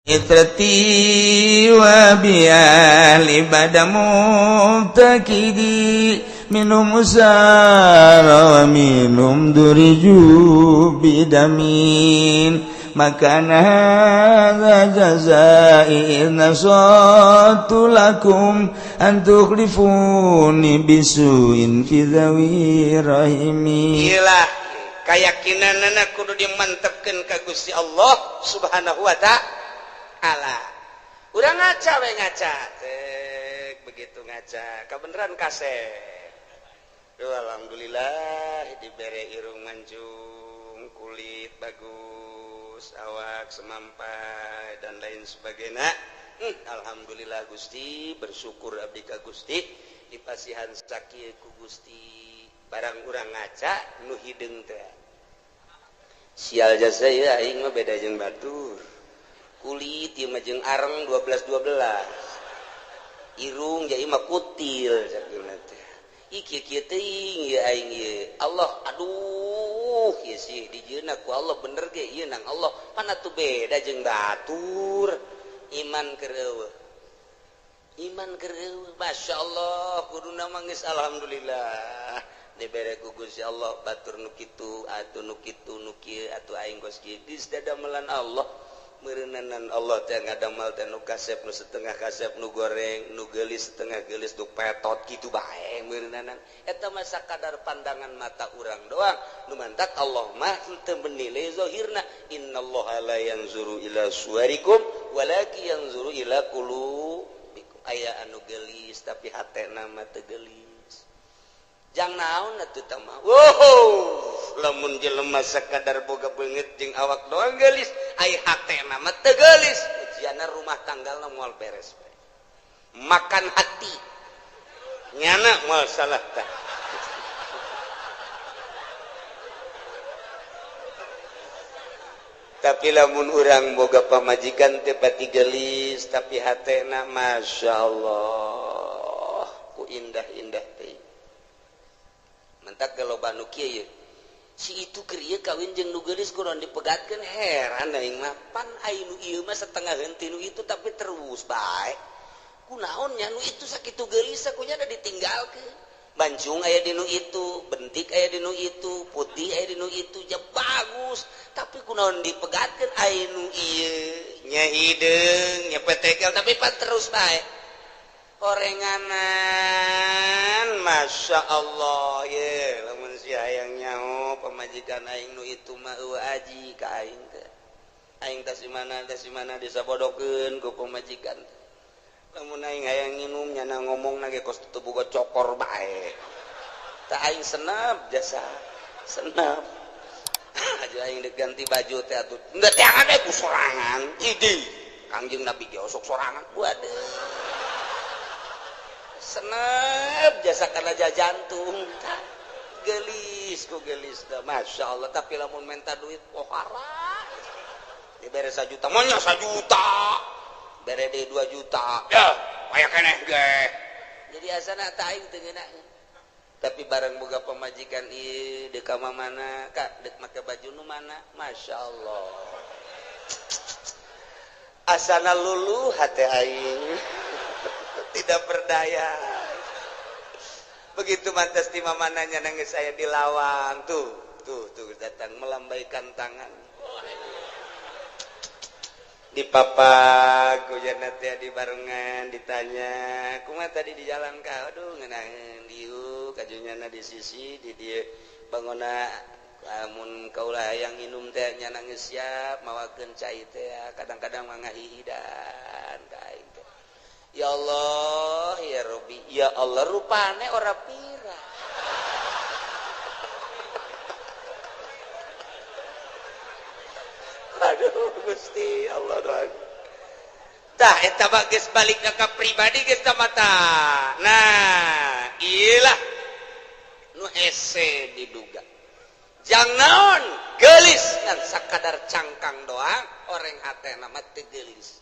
Itrati wa bial ibadamu takidi minum usara wa minum duriju bidamin makana hadza jazai nasatu lakum an tukhlifuni bisuin fi dzawi rahimi. Iyalah keyakinanna kudu dimantepkeun ka Gusti Allah Subhanahu wa ta'ala. Udah ngaca we ngaca begitu ngaca kebeneran kasep. Alhamdulillah dibere irung mancung, kulit bagus, awak semampai dan lain sebagainya. Alhamdulillah Gusti, bersyukur abdi ka Gusti dipasihan sakieu ku Gusti. Barang urang ngaca nu hideung teh sial jasa ieu aing mah beda jeung batur. Kulit ieu mah jeung areng 12-12. Irung jadi mah kutil sakeuna teh. Ih kieu-kieu teuing ieu aing ieu. Allah aduh ieu sih dijieunna ku Allah bener ge ieu nang Allah. Pan atuh beda jeung batur. Iman keur eueuh. Iman keur eueuh. Masyaallah kuduna mah geus alhamdulillah. Dibere ku Gusti Allah batur nu kitu atuh nu kitu nu kieu atuh aing kos kieu geus dadamelan Allah. Meureunnan Allah teh ngadamal teh nu kasep nu setengah kasep nu goreng nu geulis setengah geulis nu petot kitu bae meureunnan eta mah sakadar pandangan mata urang doang nu mantak Allah mah teu menilai zahirna innallaha la yanzuru ila suwarikum walakin yanzuru ila qulubikum aya anu geulis tapi hatena mah teu geulis jang naon atuh tah mah lamun jelema sakadar boga beungeut jeung awak doang geulis ai hatena mah teu geulis ujianna rumah tanggalna moal beres bae makan hati nyana moal salah tah tapi lamun urang boga pamajikan teh pati geulis tapi hatena masyaallah ku indah-indah teh mentak kalau banu kieu si itu keur ieu kawin jeung nu geulis kunaon dipegatkeun heran aing mah pan anu ieu mah setengah henteu nu itu tapi terus bae kunaon nya nu itu sakitu geulis sakunya da ditinggalkeun bancung aya di nu itu bentik aya di nu itu putih aya di nu itu ja bagus tapi kunaon dipegatkeun anu ieu nya hideung nya petekel tapi pan terus bae orenganan Masya Allah ye lamun si hayang nyaho pamajikan aing nu itu mah eueuh aji ka aing teh aing teh simana disabodokeun ku pamajikan lamun aing hayang nginum nyana ngomongna ge kos teu boga cokor bae tah aing senep jasa senep aja aing deuk ganti baju teh atuh enggak teh ade ku sorangan idi Kangjeng Nabi ge osok sorangan waduh senep jasa kana jantung gelis ku gelis dah Masya Allah tapi lamun minta duit pohara dibere 1 juta monya 1 juta bere deui 2 juta ya aya keneh ge jadi asana teh aing teu ngeunaheun tapi barang boga pamajikan ieu deuk ka mana kak deuk make baju nu mana Masya Allah asana luluh hate aing tidak berdaya begitu mantas di mamananya nangis saya di lawang tuh datang melambaikan tangan di papa gojana teh di barengan ditanya kumaha tadi di jalan ka aduh ngeunaheun dieu kajunyana di sisi di dieu bangona amun kaula hayang nginum teh nya nangis siap mawakeun cai teh kadang-kadang mah ngahihidan ka aing teh ya Allah ya Rabbi ya Allah rupane ora pira aduh Gusti Allah doang tah eta mah geus balikna ka pribadi geus tah mata nah iyalah nu hese diduga jang naon geulis ngan sakadar cangkang doang oreng hatena mah teu geulis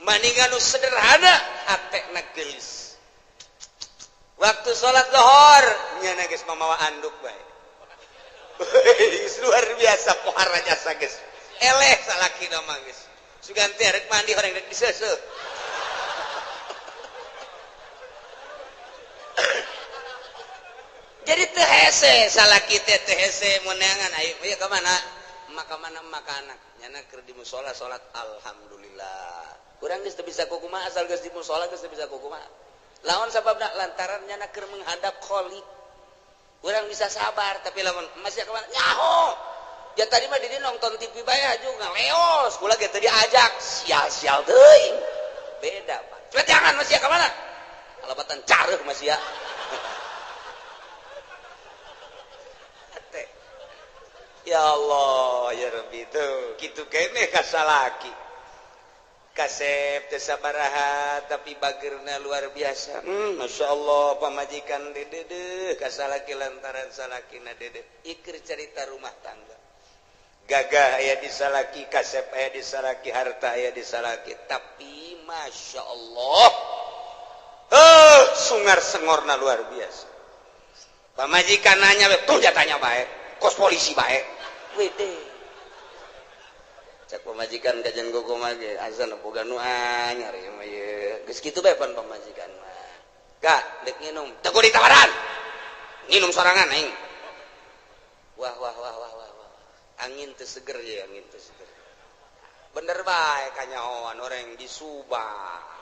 maningan nu sederhana hatena geulis waktu salat zuhur nyana geus mamawa anduk bae luar biasa pohara jasa geus eleh salakina mah geus sugan teh rek mandi orang rek diseuseuk jadi teu hese salaki teh teu hese meunangan ayo ieu ka mana anak nyana keur di mushola salat alhamdulillah urang geus teu bisa kumaha asal geus di mushola geus teu bisa kumaha lawan sababna lantaran nyana keur menghadap khaliq urang bisa sabar tapi lamun masih ka mana nyaho ya tadi mah di nonton TV bae juga ngaleos kula ge teu diajak sial-sial teuing beda Pak coba jangan masih ka mana kalebatan careuh masih ya ya Allah ya Rabbi tuh kitu keneh ka salaki kasep teu sabaraha tapi bageurna luar biasa Masya Allah pamajikan dedeh ka salaki lantaran salakina dedeh ikir cerita rumah tangga gagah aya di salaki kasep aya di salaki harta aya di salaki tapi Masya Allah sungar sengorna luar biasa pamajikan nanya tuh jatanya bae kos polisi bae wede cak pemajikan kajian gogo mah ge azan boga nu anyar ieu mah ye geus kitu bae pan pemajikan mah ka dek nginum teu ku ditawaran nginum sorangan aing wah angin teu seger ye angin teu seger bener bae kanyahoan orang di Subang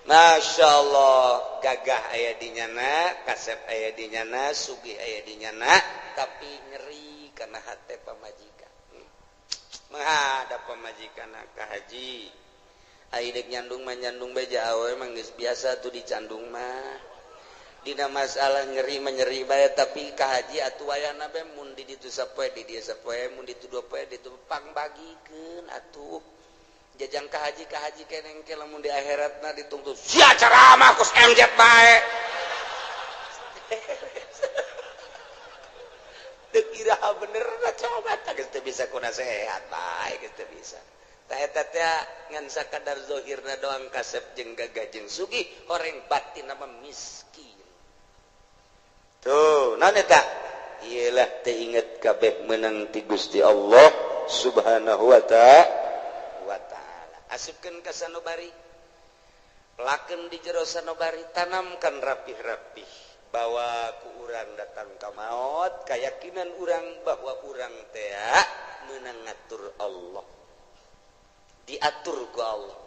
Masya Allah gagah aya di nyana kasep aya di nyana sugih aya di nyana tapi nyeri karena hati pamajikan menghadap pamajikan ka haji aidek nyandung mah nyandung beja awe emang geus biasa tuh dicandung mah dina masalah nyeri menyeri bae tapi ka haji atuh wayahna bae mun di ditu sapoe di dieu sapoe mun ditu dua poe ditu pang bagikeun atuh jajang ka haji keneng ke lamun di akhiratna dituntut sia ceramah kus MZ bae teu kira bener na coba tah geus teu bisa ku nasehat bae geus teu bisa tah eta teh ngan sakadar zahirna doang kasep jeung gagah jeung sugih horeng batinna mah miskin tuh naon eta iyalah teh inget kabeh meunang ti Gusti Allah Subhanahu wa ta'ala asupkeun ka sanubari pelakeun di jero sanubari tanamkan rapih-rapih bahwa ku urang datang ka maut keyakinan urang bahwa urang teh meunang ngatur Allah diatur ku Allah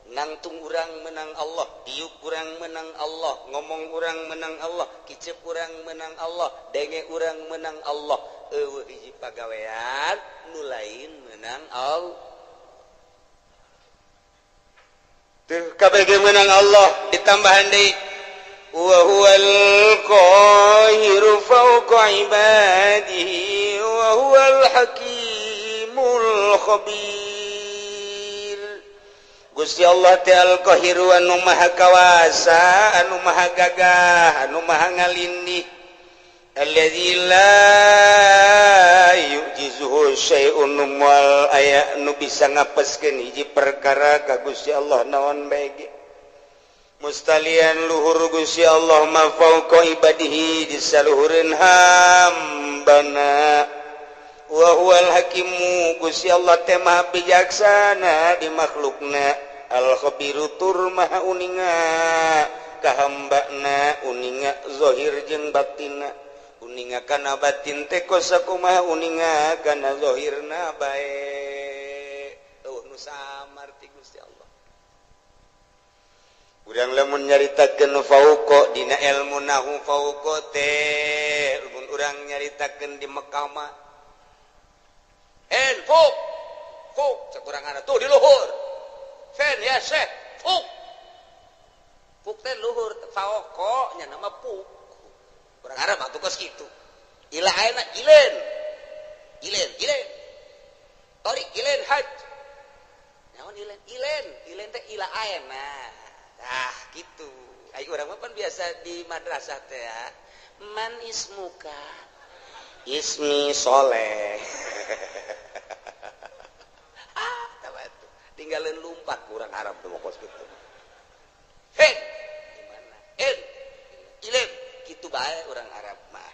nangtung urang menang Allah diuk urang menang Allah ngomong urang menang Allah kicep urang menang Allah denge urang menang Allah eueuh hiji pagawean nu lain menang Allah kabeh menang Allah ditambahan deui wa huwal qahiru fawqa ibadihi wa huwal hakimul khabir Gusti Allah teh al qahiru anu maha kawasa anu maha gagah anu maha ngalindih alladzi la yujizuhu syai'un wal aya nu bisa ngapeskeun hiji perkara ka Gusti Allah naon bae ge mustalian luhur Gusti Allah ma fauqa ibadihi di saluhureun hambana wa huwal hakimu Gusti Allah teh maha bijaksana di makhlukna al khabiru tur maha uninga ka hambana uninga zahir jeung batinna uninga kana batin teh kosa kumaha uninga kana zahirna bae nu samar ti Gusti Allah urang lamun nyaritakeun fauqa dina ilmu nahu fauqa teh mun urang nyaritakeun di Mekah mah fuk cek urang ana tuh di luhur ya syekh fuk teh luhur fauqa nya nama fuk urang Arab atuh kos kitu ila ayeuna ilen tori ilen haj naon ilen teh ila ayeuna tah kitu ai urang mah pan biasa di madrasah teh ya man ismuka ismi soleh tabatu tinggalin lumpat kurang Arab tuh kos kitu gimana ilen kitu bae urang Arab mah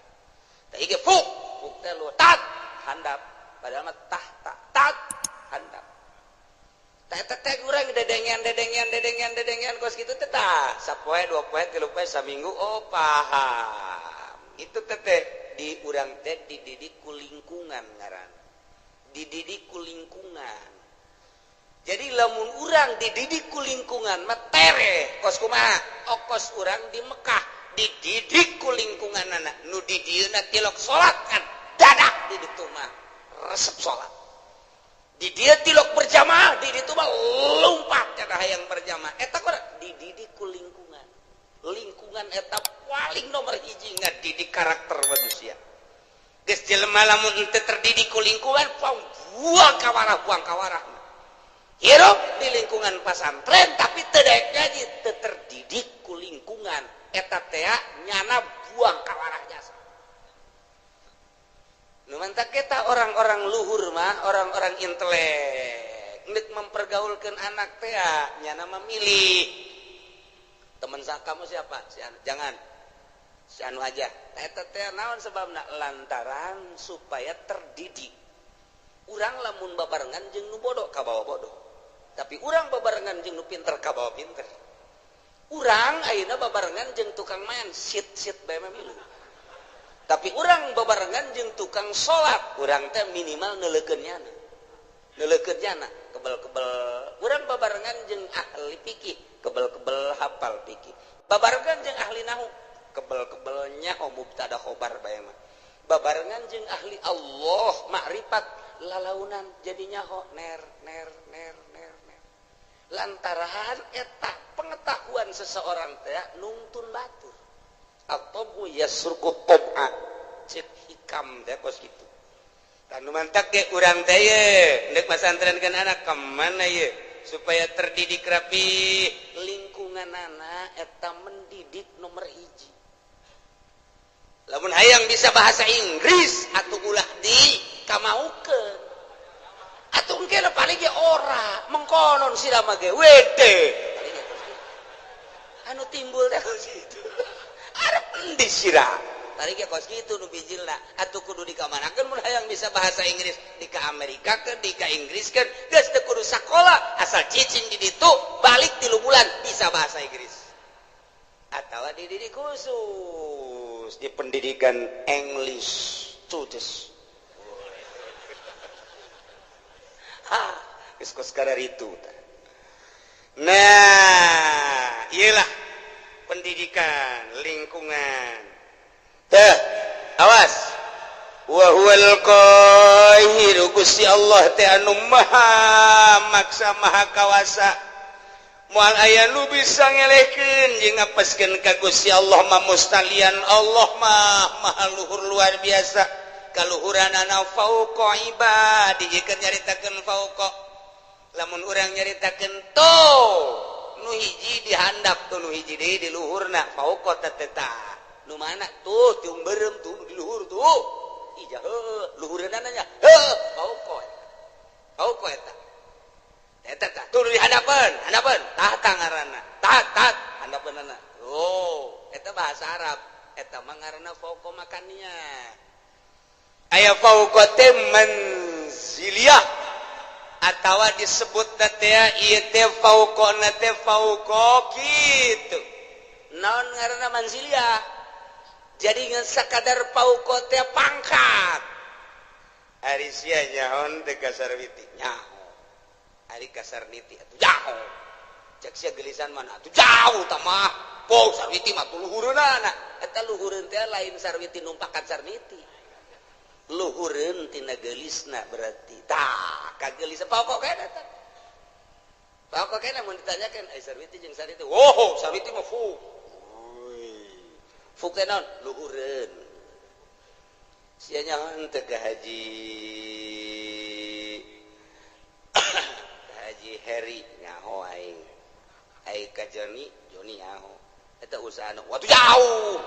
tah ieu fuk teh lu tat handap padahal mah tat handap teh urang dedengan kos kitu teh tah sapoe 2 poe 3 poe saminggu oh paham itu teh di urang teh dididik ku lingkungan ngaran dididik ku lingkungan jadi lamun urang dididik ku lingkungan mah tere kos kumaha kos urang di Mekah dididik ku lingkungan anak nu di dieuna tilok salat kan dadak di ditu mah resep salat di dia tilok berjamaah di ditu mah lompat kana hayang berjamaah eta kok dididik ku lingkungan eta paling nomor hiji ngadidik karakter manusia geus jelema lamun teu terdidik ku lingkungan buang kawarah hirup di lingkungan pesantren tapi teu daek nyaji teu terdidik ku lingkungan eta teh nyana buang kawarah jasa nu mantap kita orang-orang luhur mah orang-orang intelek ngeuk mempergaulkan anak teh nyana memilih teman kamu siapa jangan si anu aja eta teh naon sebabna lantaran supaya terdidik urang lamun babarengan jeung nu bodoh ka bawa bodoh tapi urang babarengan jeung nu pinter ka bawa pinter urang ayeuna babarengan jeung tukang main sit bae milu tapi urang babarengan jeung tukang salat urang teh minimal neulekeun nyana kebel-kebel urang babarengan jeung ahli fikih kebel-kebel hafal fikih babarengan jeung ahli nahu kebel-kebel nyaho mubtada khobar bae mah babarengan jeung ahli Allah makrifat lalaunan jadi nyaho ner lantaran eta pengetahuan seseorang teh nungtun batur atau yasruku tab'a cek hikam teh kos kitu tanu mantak ge urang teh ye neuk masantrenkeun anak ka mana ye supaya terdidik rapi lingkungan anak eta mendidik nomor hiji lamun hayang bisa bahasa Inggris atuh ulah di kamaukeun atuh engke paling ge ora mengkonon sirama ge wede anu timbul teh kos kitu arep endi sira tarik ya kos kitu nu bijilna atuh kudu dikamanakeun mun hayang bisa bahasa Inggris di ka Amerika ke di ka Inggris kan geus teu kudu sakola asal cicing di ditu balik 3 bulan bisa bahasa Inggris atawa dididik khusus di pendidikan English studies geus kos kadar itu nah iyalah pendidikan lingkungan teh awas wa huwal qahir Gusti Allah teh anu maha maksa maha kawasa moal aya nu bisa ngelehkeun jeung ngapeskeun ka Gusti Allah mah mustalian Allah mah maha luhur luar biasa kaluhuranana fauqa ibadi jikeun nyaritakeun fauqa lamun urang nyaritakeun to nu hiji dihandap tuh nu hiji deui di luhurna fauqa teteta nu mana tuh tiung beureum tuh di luhur tuh ija luhureunna nya fauqa eta tuh di hadapan tah ngaranna tat handapeunna oh eta bahasa Arab eta mah ngaranna fauqa makannya aya fauqa teh manziliyah atawa disebut teh ieu teh fauqana teh fauqa kitu naon ngaranna manziliyah jadi ngan sakadar fauqa teh pangkat ari sia nyaon teh kasarwiti nyaho ari kasarniti atuh jauh cek sia gelisan mana atuh jauh tah mah po sarwiti mah luhureunana eta luhureun teh lain sarwiti numpakan sarniti luhureun tina gelisna berarti tah kagelis pokok kana tah pokok kana mun ditanyakeun ai sarwiti jeung sarwiti oh sarwiti mah fuk teh naon luhureun sia nyaon teh ka haji Heri nyaho aing ka Joni nyaho eta usahana watu jauh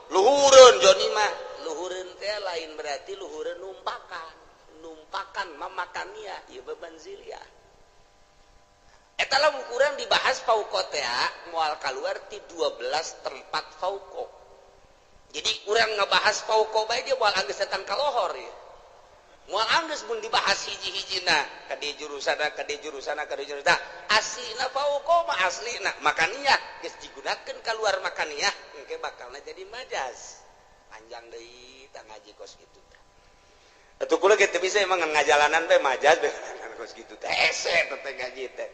luhureun Joni mah luhureun teh lain berarti luhureun numpakan mamakania ieu beban ziliyah eta lamun kurang dibahas fauqa teh moal kaluar ti 12 tempat fauqa jadi urang ngabahas fauqa bae dia moal anggeus datang ka lohor ya moal anggeus mun dibahas hiji-hijina kadi jurusana aslina fauqa mah aslina makaniyah geus digunakeun kaluar makaniyah engke bakalna jadi majaz panjang deui tah ngaji kos kitu tah atuh kula ge teu bisa emang ngajalanan teh majaz be kos kitu teh ese teh ngaji teh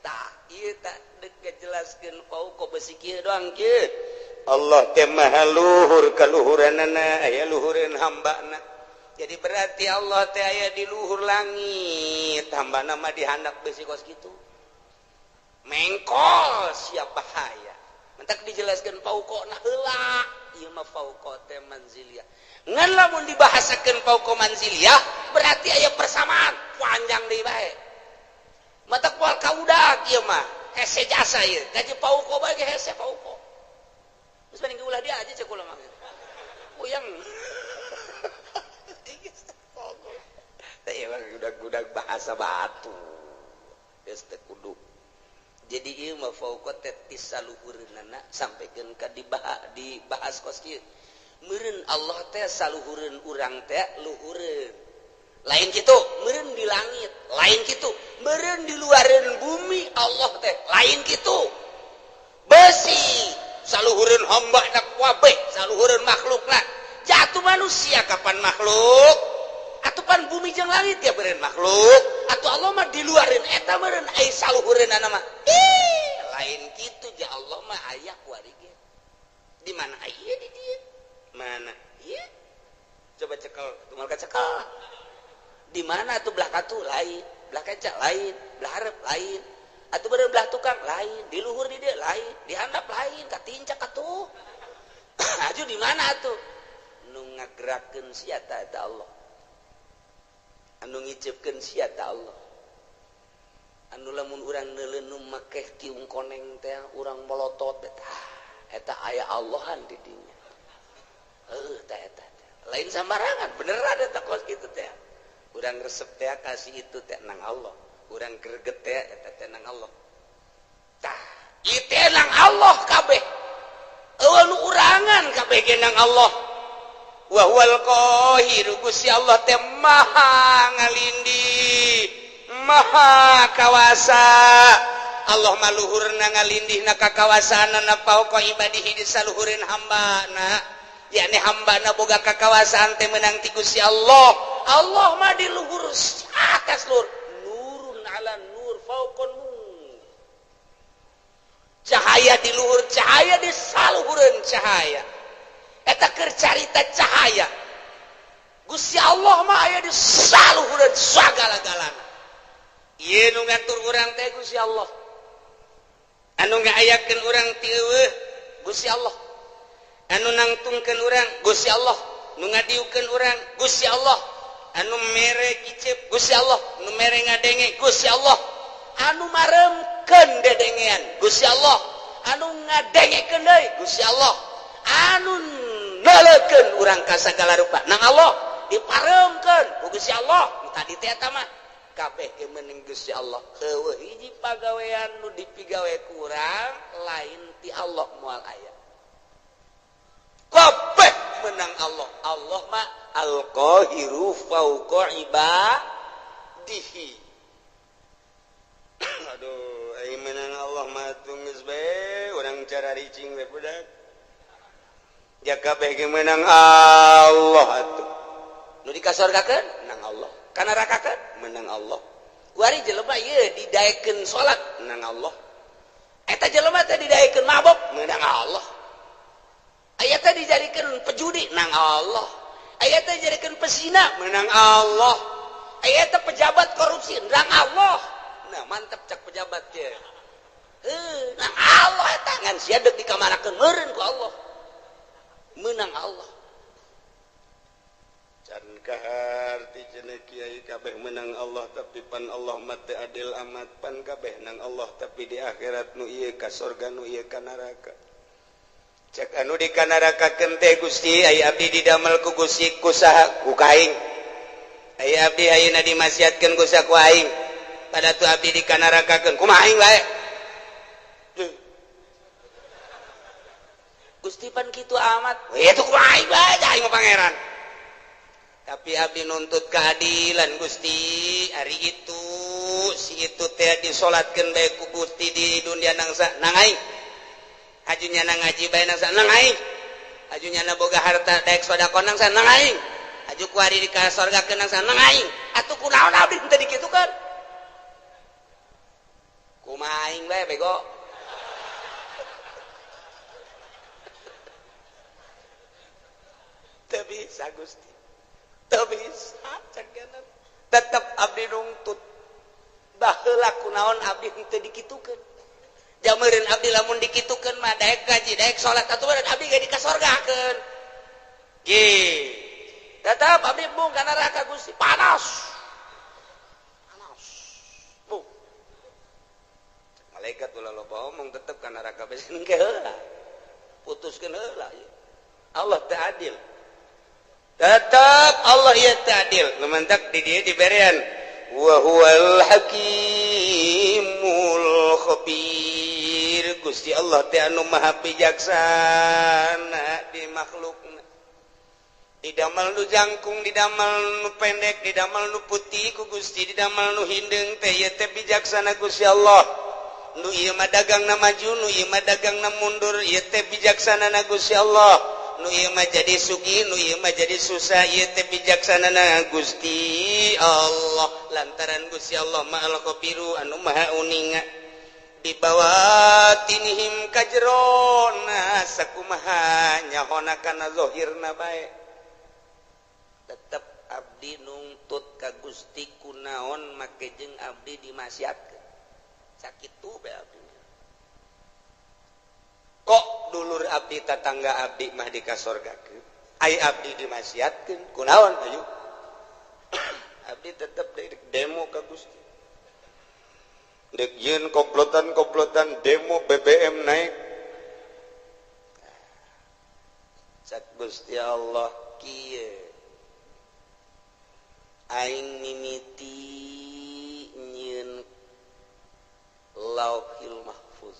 tah ieu tah deuk ngajelaskeun fauqa besi kieu doang kieu Allah teh maha luhur kaluhuranana aya luhureun hambana jadi berarti Allah teh aya di luhur langit hambana mah dihandap besi kos kitu mengkol siap bahaya mentak dijelaskeun fauqona heula ieu mah fauqa teh manziliyah ngan lamun dibahasakeun fauqa manziliyah berarti aya persamaan panjang deui bae mata kual kaudak ieu mah hese jasa ieu gaji fauqa bae hese fauqa geus banding ulah dia aja cek ulah mah uyang udah bahasa batu geus teu kudu jadi ieu mah fauqa teh tisaluhureunana sampikeun ka dibahas kos kieu meureun Allah teh saluhureun urang teh luhureun lain kitu meureun di langit lain kitu meureun di luareun bumi Allah teh lain kitu besi saluhureun hamba dak wabeh saluhureun makhlukna jatuh manusia kapan makhluk atupan bumi jeung langit ya beureun makhluk atuh Allah mah di luareun eta meureun ai saluhureunana mah lain kitu ja Allah mah aya kuari ge di mana aya di dieu mana ieu coba cekel tumal kacekel di mana atuh belah katu lain belah kaca lain belah hareup lain atuh beureun belah tukang lain di luhur di dieu lain di handap lain katincak atuh aju di mana atuh nu ngagerakeun sia eta Allah anu ngicipkeun sia ta Allah anu lamun urang neuleuh make kiung koneng teh urang molotot eta aya Allahan di dinya tah eta lain sambarangan beneran eta kos kitu teh urang resep teh kasih itu teh nang Allah urang greget teh eta teh nang Allah tah ieu teh nang Allah kabeh eueuh nu urangan kabeh ge nang Allah wa huwal qahir Gusti Allah teh maha ngalindih maha kawasa Allah mah luhurna ngalindihna ka kawasaanna fauqa ibadihi di saluhureun hambana yakni hambana boga kakawasaan teh meunang ti Gusti Allah Allah mah di luhur atas luhur nurun ala nur fauqa nur cahaya di luhur cahaya di saluhureun cahaya eta keur carita cahaya Gusti Allah mah aya di saluhureun sagala-galana ieu nu ngatur urang teh Gusti Allah anu ngaayakeun urang ti eueuh Gusti Allah anu nangtungkeun urang Gusti Allah nu ngadiukeun urang Gusti Allah anu mere kicep Gusti Allah nu mere ngadenge Gusti Allah anu maremkeun dedengean Gusti Allah anu ngadengekeun deui Gusti Allah anu nalekeun urang ka sagala rupa nang Allah diparemkeun ku Gusti Allah tadi teh eta mah kabeh ge meuning Gusti Allah heueuh hiji pagawean nu dipigawe ku urang lain ti Allah moal aya kabeh meunang Allah Allah mah al-qahiru fauqa ibadihi aduh ai meunang Allah mah geus bae urang cara ricing we budak ya kabeh ge meunang Allah atuh nu dikasorgakeun nang Allah kana rakakeun meunang Allah kuari jelema ieu didaekeun salat nang Allah eta jelema teh didaekeun mabok meunang Allah aya teh dijadikeun pejudi nang Allah aya teh dijadikeun pesina meunang Allah aya teh pejabat korupsi nang Allah nah mantep cak pejabat teh nang Allah eta ngan sia deuk dikamarakeun meureun ku Allah menang Allah can kahar ti cenah kiai kabeh menang Allah tapi pan Allah mah teu adil amat pan kabeh nang Allah tapi di akhirat nu ieu ka surga nu ieu ka neraka cek anu di ka nerakakeun teh Gusti aya abdi didamel ku Gusti ku saha ku kaing aya abdi ayeuna dimasiatkeun ku saha ku aing pada tu abdi di ka nerakakeun kumaha aing bae Gusti pan kitu amat. Itu kumaha bae aing mah pangeran. tapi abdi nuntut keadilan Gusti hari itu si itu teh disolatkeun bae ku Gusti di dunia nangsa nang aing ajunya nang ngaji bae nangsa nang aing ajunya na boga harta daek sedekah nangsa nang aing aju ku ari di ka sorgakeun nangsa nang aing atuh kunaon abdi teu dikitukeun kumaha aing bae bego teu bisa Gusti teu bisa cengkenan tetep abdi nuntut baheula kunaon abdi teu dikitukeun jameureun abdi lamun dikitukeun mah daek gaji daek salat atuh abdi ge dikasorgakeun ge tetep abdi bung ka neraka Gusti panas bung malaikat ulah loba omong tetep ka neraka besen ge heula putuskeun heula Allah teu adil tetap Allah ya ta'adil lumantak di dia diberian wa huwal hakimul khabir Gusti Allah teh anu maha bijaksana di makhlukna didamal nu jangkung didamal nu pendek didamal nu putih ku Gusti didamal nu hindeng teh ieu teh bijaksana Gusti Allah nu ieu mah dagangna maju nu ieu mah dagangna mundur ieu teh bijaksana na Gusti Allah nu ieu mah jadi sugih nu ieu mah jadi susah ieu teh bijaksanana Gusti Allah lantaran Gusti Allah ma'al khabiru anu maha uninga di bawatinihim kajrona sakumaha nyahona kana zahirna bae tetep abdi nuntut ka Gusti kunaon make jeung abdi dimasiatkeun sakitu bae abdi kok dulur abdi tetangga abdi mah dikasorgakeun ai abdi dimasiatkeun kunaon ayu abdi tetep demo ka Gusti dek yeun komplotan demo BBM naik cak Gusti Allah kieu aing mimiti nyieun lauhil mahfuz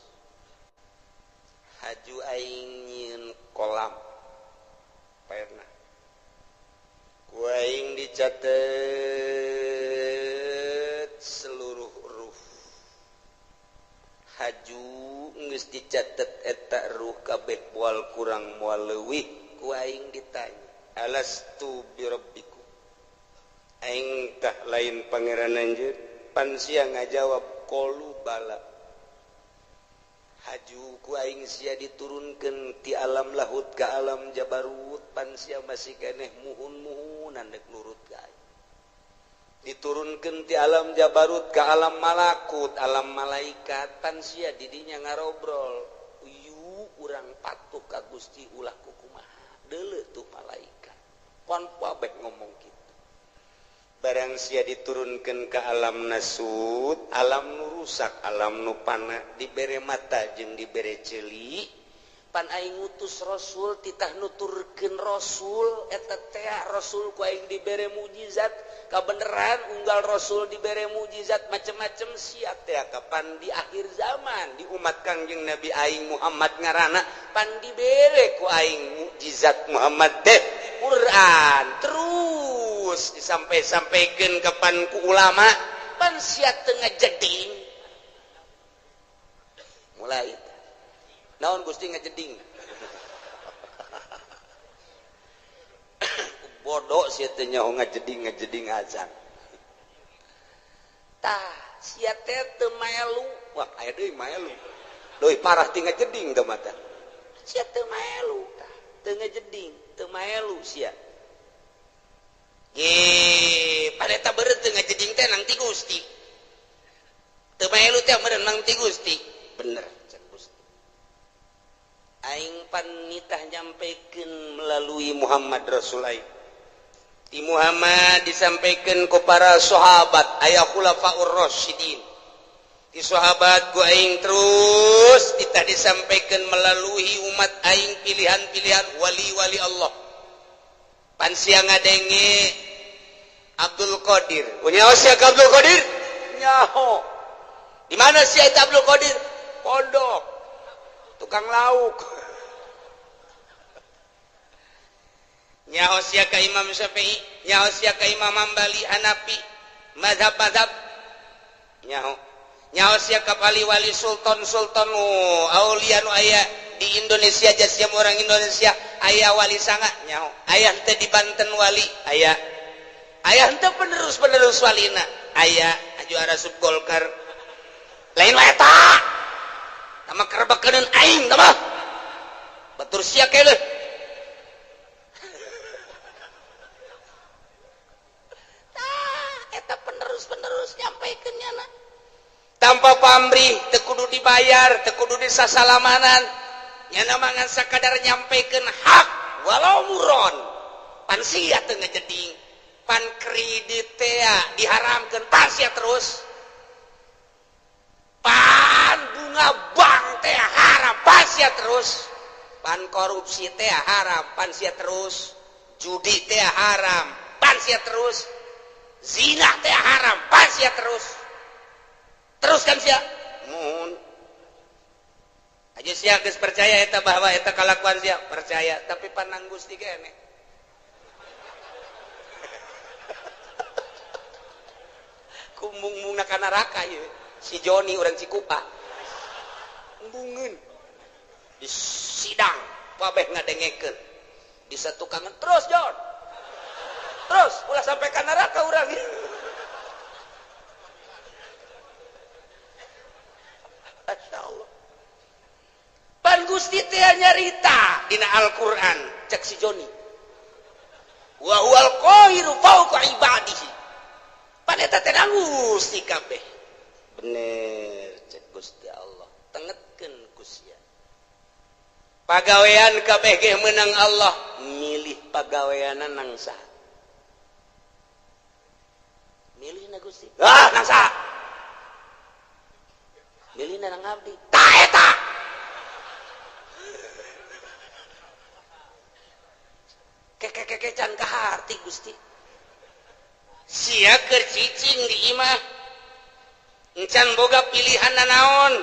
haju aing nyieun kolam pernah ku aing dicatet seluruh ruh haju geus dicatet eta ruh kabeh moal kurang moal leuwih ku aing ditanya alastu bi rabbikum aing tah lain pangeran anjeun pan sia ngajawab qalu bala haju ku aing sia diturunkeun ti alam lahut ka alam jabarut pan sia masih keneh muhun-muhunan dek nurut ka aing diturunkeun ti alam jabarut ka alam malakut alam malaikat pan sia didinya ngarobrol yu urang patuh ka Gusti ulah kumaha deuleu tuh malaikat pon babeh ngomong kitu barang sia diturunkeun ka alam nasut alam nu rusak alam nu pana dibere mata jeung dibere ceuli pan aing ngutus rasul titah nuturkeun rasul eta teh rasul ku aing dibere mukjizat kabeneran unggal rasul dibere mukjizat macem-macem sia teh kapan di akhir zaman di umat Kangjeng Nabi aing Muhammad ngaranna pan dibere ku aing mukjizat Muhammad teh Quran terus disampai-sampaikan kapan ku ulama pan sia teu ngajeding mulai naon Gusti ngajeding bodoh sia teh nyaho ngajeding azan tah sia teh teu melu wah aya deui melu deui parah ti ngajeding teh mata sia teu melu tah teu ngajeding teu melu sia pareta beureut teu ngajeding teh nang ti Gusti teu melu teh meureun nang ti Gusti bener cek Gusti aing pan nitah nyampikeun melalui Muhammad Rasul aing di Muhammad disampaikan ku para sahabat aya khulafaur rasyidin di sahabat ku aing terus kita disampaikan melalui umat aing pilihan-pilihan wali-wali Allah pan sia ngadenge Abdul Qadir punya sia Abdul Qadir nyaho di mana sia Abdul Qadir pondok tukang lauk nyaho sia ka Imam Syafi'i nyaho sia ka Imam Hambali Hanafi mazhab-mazhab nyaho sia ka wali sultan aulia nu aya di Indonesia sia orang Indonesia aya wali sanga nyaho aya teh di Banten wali aya teh penerus walina aya juara sub Golkar lain wae eta tama kerebakeun aing tama batur sia keuleuh eta penerus nyampaikeun nyana tanpa pamrih teu kudu dibayar teu kudu disasalamanan nyana mangan sakadar nyampaikeun hak walau muron pan sia teu ngajeding pan kredit teh diharamkeun pan sia terus pan bunga bank teh haram pan sia terus pan korupsi teh haram pan sia terus judi teh haram pan sia terus zina teh haram pan sia teruskan sia mun aja sia geus percaya eta bahwa eta kalakuan sia percaya tapi panang Gusti keneh kumbung-mungna ka neraka ieu si Joni urang Cikupa embungeun di sidang babeh ngadengekeun di satukangan terus Jon terus ulah sampai ka neraka urang Masyaallah pan Gusti teh nyarita dina Al-Qur'an cek si Joni wa huwal qahiru fawqa ibadihi pan eta teh Gusti kabeh bener cek Gusti Allah tengetkeun ku sia pagawean kabeh ge meunang Allah milih pagaweana nang saha milihna Gusti nang saha milihna nang abdi tah eta keke can kaharti Gusti sia keur cicing di imah encan boga pilihan naon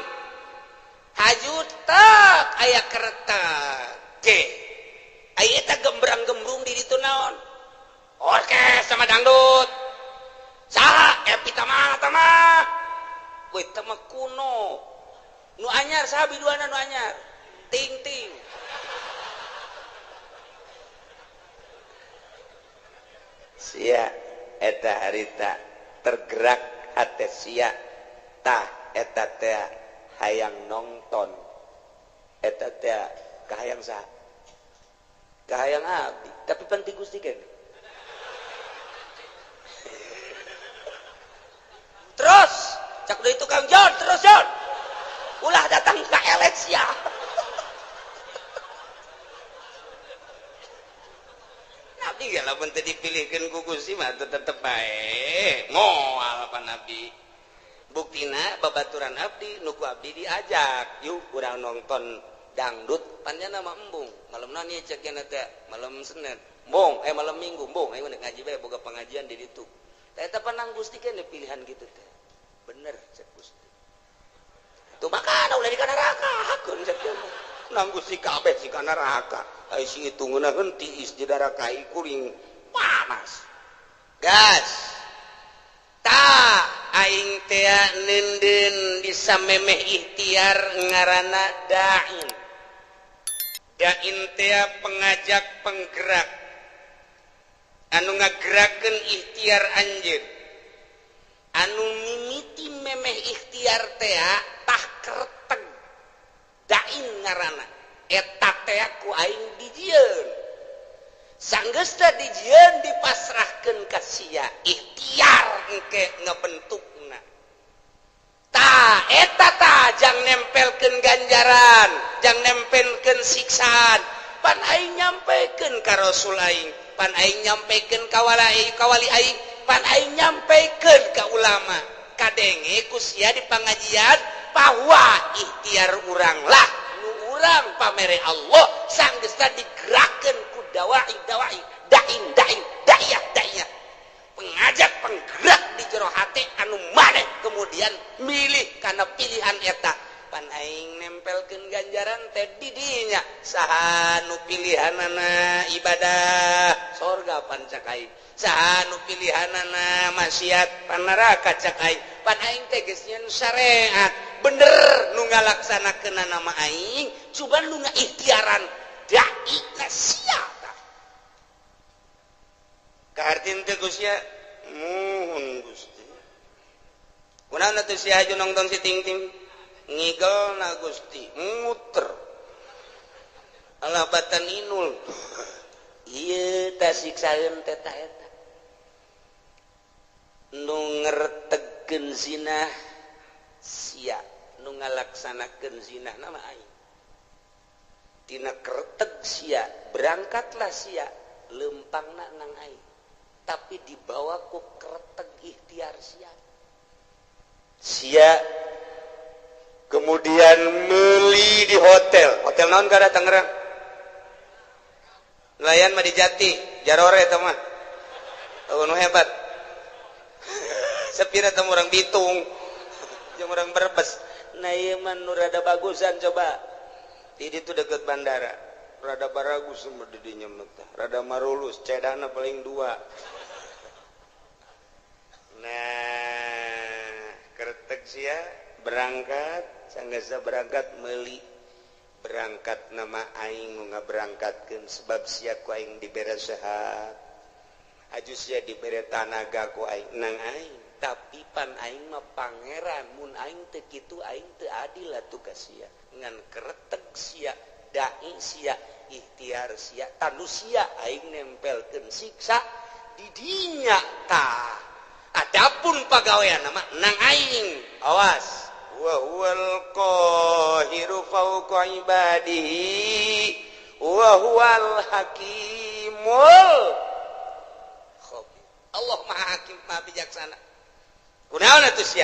hajut tak aya keretak ge aya eta gembrang-gembrung di ditu naon orkes sama dangdut saha epi tamah we tamah kuno nu anyar saha biduana nu anyar ting sia eta harita tergerak hate sia tah eta teh hayang nonton eta teh kahayang saha kahayang abdi tapi penting Gusti kan terus cak deui tukang Jon terus Jon ulah datang ka elek sia Nabi gak lamun teu dipilihkeun ku Gusti mah tetep bae moal pa Nabi buktina babaturan abdi nuku abdi diajak yuk urang nonton dangdut panjana mah embung malemna nih cek teh malam Senin embung malam Minggu embung ayo ngaji bae boga pengajian di ditu eta panang Gusti keneh pilihan gitu teh bener cek Gusti tuh makana ulah di ka neraka hakeun cek nang Gusti kabeh si ka neraka ai si hitungna heuntih is di neraka kuring panas gas aing teh nenden disamemeh ikhtiar ngaranna dain teh pengajak penggerak anu ngagerakeun ikhtiar anjeun anu mimiti memeh ikhtiar teh tah kereteg dain ngaranna eta teh ku aing dijieun sanggeusna dijieun dipasrahkeun ka sia ikhtiar engke ngabentukna tah eta tah jang nempelkeun ganjaran jang nempelkeun siksaan pan aing nyampaikeun ka rasul aing pan aing nyampaikeun ka wali aing pan aing nyampaikeun ka ulama kadenge ku sia di pangajian bahwa ikhtiar urang lah nu urang pamere Allah sanggeusna digerakkeun ku dawai daiyah pengajak penggerak di jero hati anu maneh kemudian milih karena pilihan eta pan aing nempelkeun ganjaran teh di dinya saha nu pilihanana ibadah sorga pan cak aing Sahanu pilihanana maksiat pan neraka cak aing. Pan aing teh geus nyen syariat. Bener nu ngalaksanakeun nama aing, coba nu ngaikhtiaran dai na sia tah. Kahartin teh Gusti muhun Gusti. Kunaon atuh si Haju nongtong si Ting-ting? Ngigelna Gusti, muter. Alabatan inul. Ieu tah siksaeun teh ta eta. Nu ngertegeun zina sia, nu ngalaksanakeun zina nama aing. Tina kereteg sia, berangkatlah sia, lempangna nang aing. Tapi dibawa ku kereteg ikhtiar sia. Sia kemudian meuli di hotel naon kada Tangerang? Nelayan mah di Jati, Jarore eta mah. Oh, nu hebat. Sepira teh urang Bitung. Jeung urang Brebes. Nah ieu mah nu rada bagusan coba. Di ditu deket bandara. Rada baragus mah di dinya mah teh. Rada marulus, cedana paling 2. Nah, keretek sia berangkat, sanggasa berangkat meuli. Berangkat nama aing nu ngaberangkatkeun sebab sia ku aing dibere sehat. Aju sia dibere tanaga ku aing nang aing, tapi pan aing mah pangeran mun aing teu kitu aing teu adil atuh ka sia. Ngan kereteg sia, dai sia, ikhtiar sia, tanu sia aing nempelkeun siksa di dinya tah. Adapun pagawean mah nang aing, awas. Wa huwal qahiru fawqa ibadihi wa huwal hakimul khabir. Allah Maha Hakim, Maha Bijaksana. Kunaon atuh sia?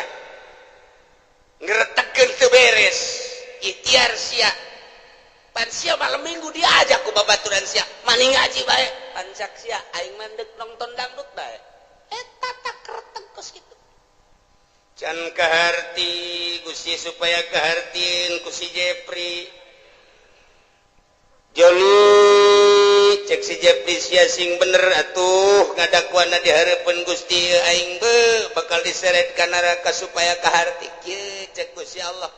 Ngretegkeun teu beres, ikhtiar sia. Pan sia malam minggu diajak ku babaturan sia, mani ngaji bae. Pan cak sia aing mandek nonton dangdut bae. Eta tak kereteg kos kitu. Can kaharti Gusti supaya kahartin ku si Jepri Joli cek si Jepri sia sing bener atuh ngadakuanna dihareupeun Gusti aing bakal diseret ka neraka supaya kaharti kieu cek Gusti Allah.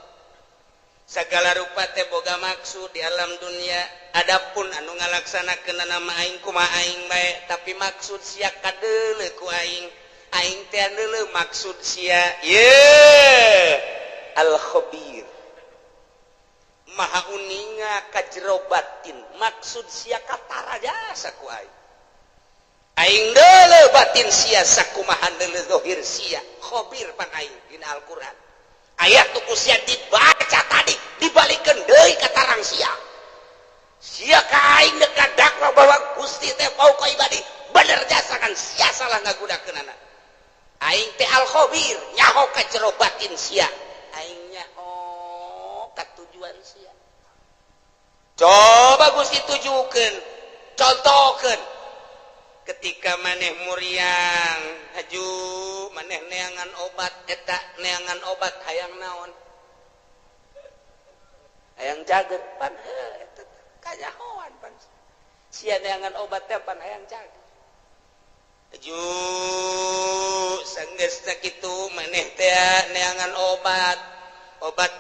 Sagala rupa teh boga maksud di alam dunia. Adapun anu ngalaksanakeun nama aing kumaha aing bae, tapi maksud sia kadeuleu ku aing. Aing teh deuleu maksud sia al-khabir, maha uninga ka jero batin, maksud sia katara jasa ku aing. Aing deuleu batin sia sakumaha deuleu zahir sia, khabir pan aing dina Al-Qur'an. Ayat tuku sia dibaca tadi dibalikeun deui ka tarang sia. Sia ka aing dekat dakwa bahwa Gusti teh fauqa ibadi, bener jasa kan sia salah ngagudakeunana. Aing teh al-khabir, nyaho ka jero batin sia. Aing nyaho ka tujuan sia. Coba Gusti tujukeun, contohkeun. Ketika maneh muriang, haju maneh neangan obat eta, neangan obat hayang naon? Hayang cager pan eta kanyahoan pan. Sia neangan obat teh pan hayang cager. Aju sanggeusna kitu maneh teh neangan obat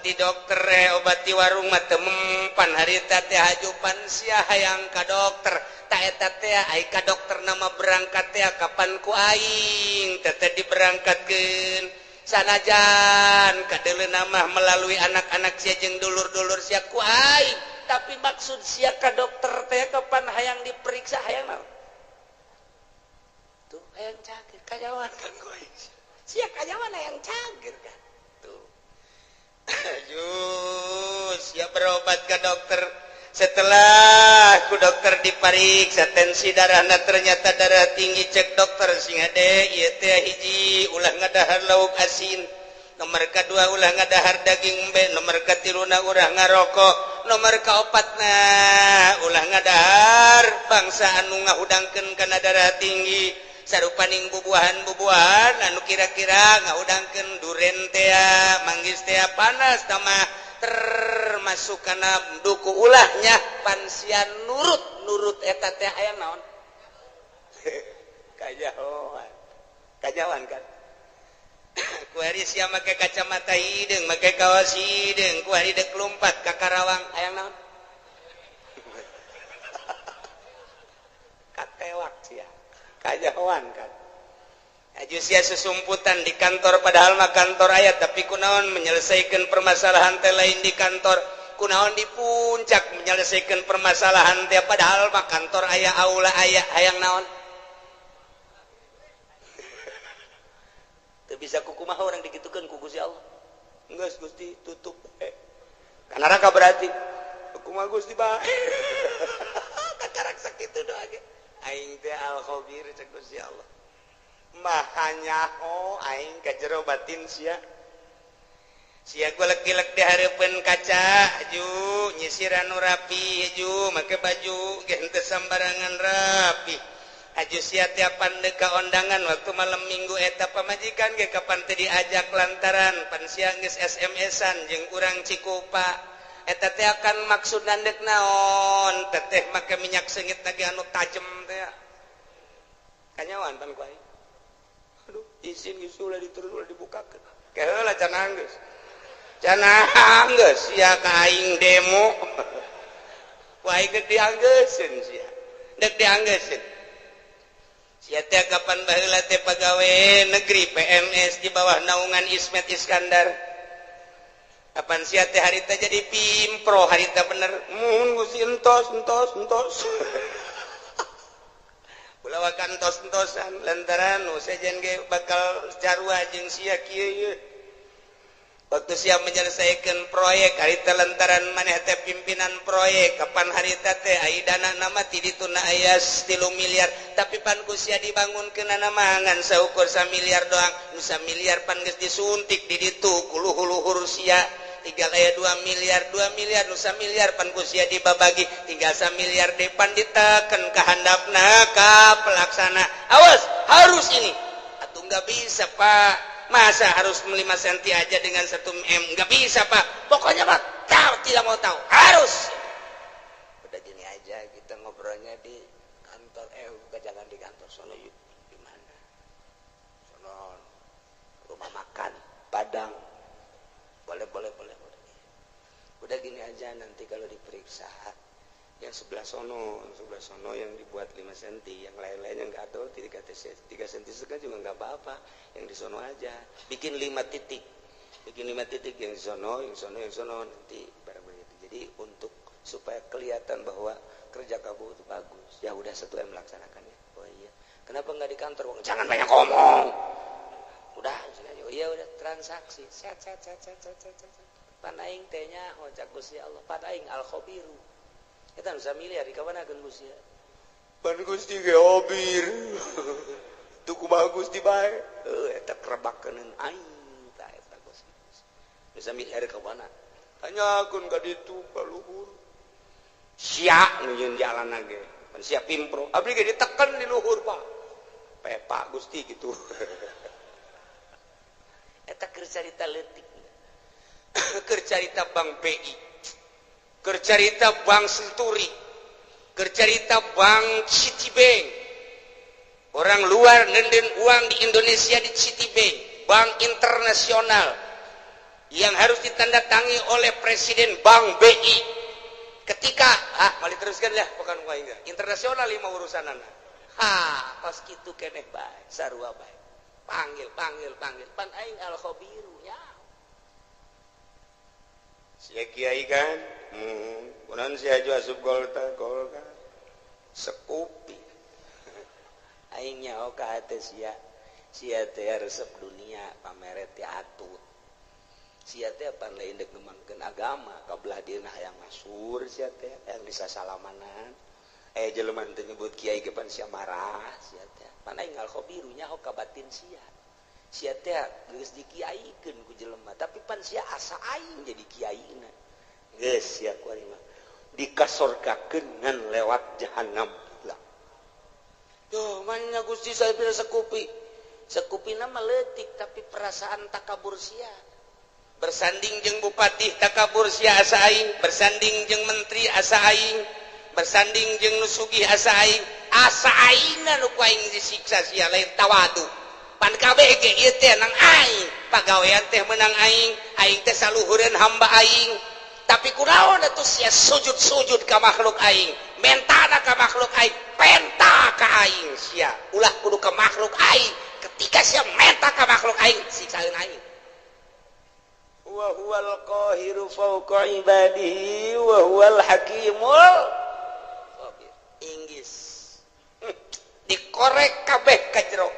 di dokter obat di warung mah teu mempan harita teh hajupan sia hayang ka dokter ta eta teh ai ka dokter nama berangkat teh kapan ku aing teh diberangkatkeun sanajan kadeuleu mah melalui anak-anak sia jeung dulur-dulur sia ku aing tapi maksud sia ka dokter teh kapan hayang diperiksa hayang naon hayang cager kajawan kan gue sia kajawan hayang cager kan tuh siap berobat ke dokter setelah ku dokter dipariksa tensi darahna ternyata darah tinggi cek dokter sing ade ieu teh hiji ulah ngadahar lauk asin nomor kedua ulah ngadahar daging embe nomor katiluna urang ngarokok nomor kaopatna ulah ngadahar bangsa anu ngahudangkeun kana darah tinggi sarupaning bubuahan anu kira-kira ngaudangkeun duren teh manggis teh panas tamah termasuk kana duku ulahnya pansian nurut eta teh aya naon kajawan kan kuari sia make kacamata hideung make kaos hideung kuari dek lompat ka Karawang hayang naon katewak sia kajawan kan aju sia sesumputan di kantor padahal mah kantor aya tapi kunaon menyelesaikan permasalahan teh lain di kantor kunaon di puncak menyelesaikan permasalahan teh padahal mah kantor aya aula aya hayang naon teu bisa kukumaha orang digitukeun ku Gusti Allah geus Gusti tutup kana raka berarti kumaha Gusti bae kacarak sakitu doa ge aing teh al-khabir cek Gusti Allah mahanya aing ka jero batin sia golek-gelek di hareupeun kaca aju nyisir anu rapi aju make baju ge henteu sambarangan rapi aju sia tiapan deka undangan waktu malam minggu eta pamajikan ge kapan teh diajak lantaran pan sia geus SMS-an jeung urang Cikupa eta teh akan maksud nandek naon teteh make minyak seungit lagi anu tajem teh kanyawan pan ku aing aduh izin geus ulah diterus ulah dibukakeun keheula can anggeus sia ka aing demo ku aing geus dianggeuskeun sia dek dianggeuskeun sia teh kapan baheula teh pagawe negeri PNS di bawah naungan Ismet Iskandar kapan sia teh harita jadi pimpro harita bener mun Gusti entos Bulawakan tos-tosan lantaran nu sejen ge bakal carua jeung sia kieu waktu sia menyelesaikan proyek harita lantaran maneh teh pimpinan proyek kapan harita teh aidana nama ti dituna aya 3 miliar tapi pan ku sia dibangunkeun namangan saukur 1 miliar doang nu 1 miliar pan geus disuntik di ditu ku luhur-luhur sia tinggal aya 2 miliar nu 1 miliar pan ku sia dibabagi tinggal 1 miliar depan diteken ka handapna ka pelaksana awas harus ini atuh enggak bisa Pak masa harus 5 senti aja dengan 1 M enggak bisa Pak pokoknya Pak tidak mau tahu harus udah gini aja kita ngobrolnya di kantor jangan di kantor sono yuk di mana sono rumah makan Padang boleh udah gini aja nanti kalau diperiksa yang sebelah sono yang dibuat 5 cm yang lain-lain yang nggak ada 3 cm kan juga nggak apa-apa yang di sono aja bikin 5 titik yang di sono nanti barang begitu jadi untuk supaya kelihatan bahwa kerja kamu itu bagus ya udah 1 M laksanakannya oh iya kenapa nggak di kantor jangan banyak ngomong udah oh iya udah transaksi set pan aing teh nya hojak Gusti Allah pan aing al-khabiru eta 1 miliar dikawanakeun Gusti pan Gusti ge obir tuh kumaha Gusti bae eta kerebakeun aing tah eta Gusti 1 miliar kawana tanyakeun ka ditu ka luhur sia nu yeun jalanna ge pan sia pimpro abdi ge diteken di luhur Pak pepa Gusti gitu eta keur carita leutik keur carita Bank BI keur carita Bank Senturi keur carita Bank Citibank orang luar nenden uang di Indonesia di Citibank bank internasional yang harus ditandatangi oleh Presiden Bank BI ketika mali teruskan lah bukan enggak internasional 5 urusanana pas kitu keneh bae sarua bae panggil pan aing al-khabiru ya sia kiai kan kunaon sia aju asup golka sekupi aing nyaho ka hate sia teh resep dunia pamere teh atut sia teh pan lain dek ngembangkeun agama ka belah dieuna hayang masur sia teh hayang disasalamanan jelema teh nyebut kiai ge pan sia marah sia teh pan aing al-khabiru nyaho ka batin sia teh geus dikiaikeun ku jelema tapi pan sia asa aing jadi kiaina geus sia kuari mah dikasorkakeun ngan lewat jahanam lah yo manya Gusti saya bila sekupina mah leutik tapi perasaan takabur sia bersanding jeung bupati takabur sia asa aing bersanding jeung menteri asa aing bersanding jeung nu sugih asa aing asa aingna nu ku aing disiksa sia lain tawadu pan kabeh ge ieu teh nang aing pagawean teh menang aing teh saluhureun hamba aing tapi kunaon atuh sia sujud-sujud ka makhluk aing mentana ka makhluk aing penta ka aing sia ulah kudu ka makhluk aing ketika sia menta ka makhluk aing siksaeun aing wa huwal qahiru fawqa ibadihi wa huwal hakimul inggis dikorek kabeh ka jero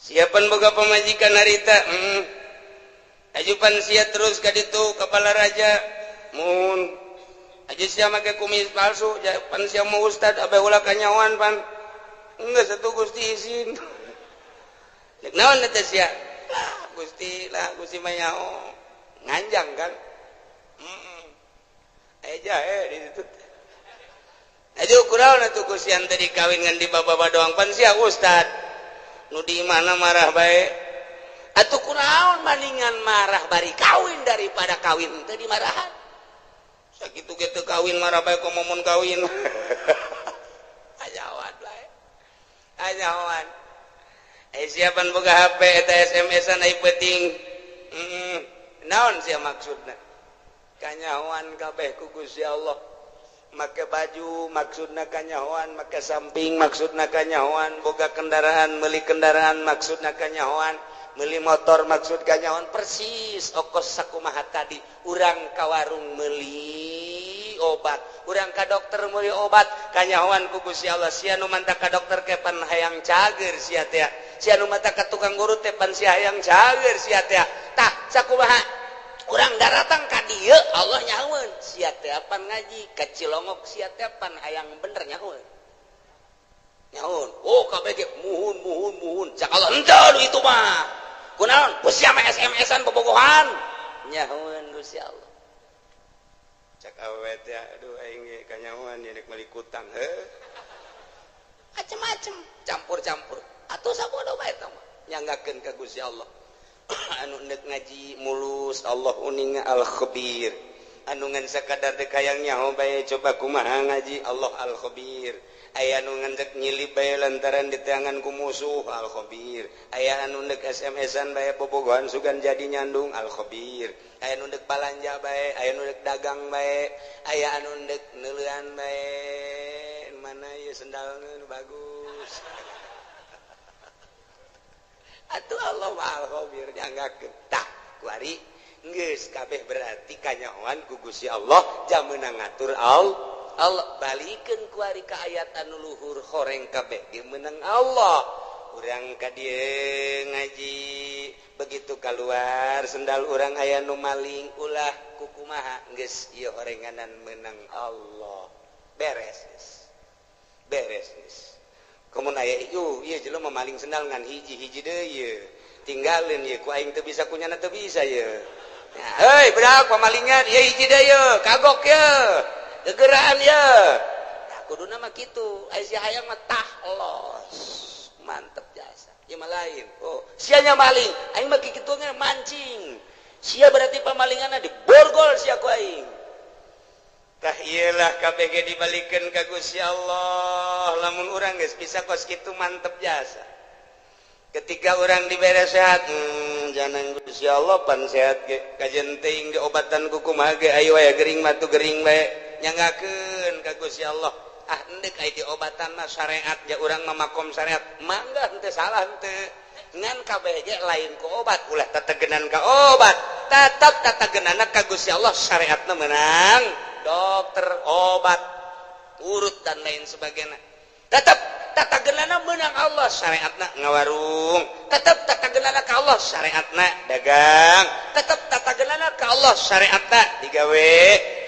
siapan boga pamajikan harita ajupan sia terus ka ditu kepala raja mun aja sia make kumis palsu pan sia mau ustad abe ulah kanyawan pan geus satu Gusti izin cek naon eta sia Gusti mayao nganjang kan aja di situ aja kurang atuh Gusti ante dikawin ngan di baba doang pan sia ustad nu di mana marah bae atuh kunaon bandingan marah bari kawin daripada kawin teu dimarahan sakitu ge teu kawin marah bae komomun kawin ajawan bae ajawan siapan boga HP eta SMS-an ai penting naon sia maksudna kanyahoan kabeh ku Gusti Allah make baju maksudna kanyahoan make samping maksudna kanyahoan boga kendaraan meuli kendaraan maksudna kanyahoan meuli motor maksud kanyahoan persis okos sakumaha tadi urang ka warung meuli obat urang ka dokter meuli obat kanyahoan ku Gusti Allah sia nu manta ka dokter kepan hayang cager sia teh sia nu mata ka tukang guru teh pan sia hayang cager sia teh tah sakumaha urang daratang ka dieu Allah nyahoeun sia teh pan ngaji ka Cilongok sia teh pan hayang bener nyahoeun oh kabeh ge muhun cak Allah henteu itu mah kunaon ku sia mah SMS-an bobogohan nyahoeun Gusti Allah cak awewe teh aduh aing ge kanyahoan yeuk meuli kutang heuh macem-macem campur-campur atuh sabodo bae eta mah nyanggakeun ka Gusti Allah anu neuk ngaji mulus Allah uning al-khabir anu ngan sakadar teh hayang nyaho bae coba kumaha ngaji Allah al-khabir aya anu ngendek nyilip bae lantaran diteangan ku musuh al-khabir aya anu neuk SMS-an bae bobogohan sugan jadi nyandung al-khabir aya anu neuk balanja bae aya anu neuk dagang bae aya anu neuk neuleuan bae mana ieu sendalna nu bagus atuh Allah al-khabir nyanggakeun tah kuari geus kabeh berarti kanyahoan ku Gusti Allah jameuna ngatur Allah balikeun kuari ka ayat anu luhur horeng kabeh ge meunang Allah urang ka dieu ngaji begitu keluar sendal urang aya nu maling ulah kukumaha geus ieu horenganan meunang Allah beres komun aya ieu jelema maling sendal ngan hiji-hiji deui ieu tinggalin ieu ku aing teu bisa kunyana teu bisa ieu heuy budak pamalingan ieu hiji deui ieu kagok ieu gegeraan ieu kuduna mah kitu aya si hayang mah tahlos mantep jasa ieu mah lain oh sia nya maling aing mah kitu ge mancing sia berarti pamalinganna diborgol sia ku aing tah iyalah kabeh ge dibalikeun ka Gusti Allah lamun urang geus bisa kos kitu mantep jasa ketika urang dibere sehat jangan Gusti Allah pan sehat ge kajen teuing diobatan ku kumaha ge ayo aya gering mah tu gering bae nyanggakeun ka Gusti Allah endek aya diobatan mah syariat ja urang mah makom syariat mangga henteu salah henteu ngan kabeh ge lain ku obat ulah tategenan ka obat tetep tategenana ka Gusti Allah syariatna meunang dokter obat urut dan lain sebagainya tetap tatagenana menang Allah syariatna ngawarung tetap tatagenana ka Allah syariatna dagang tetap tatagenana ka Allah syariatna digawe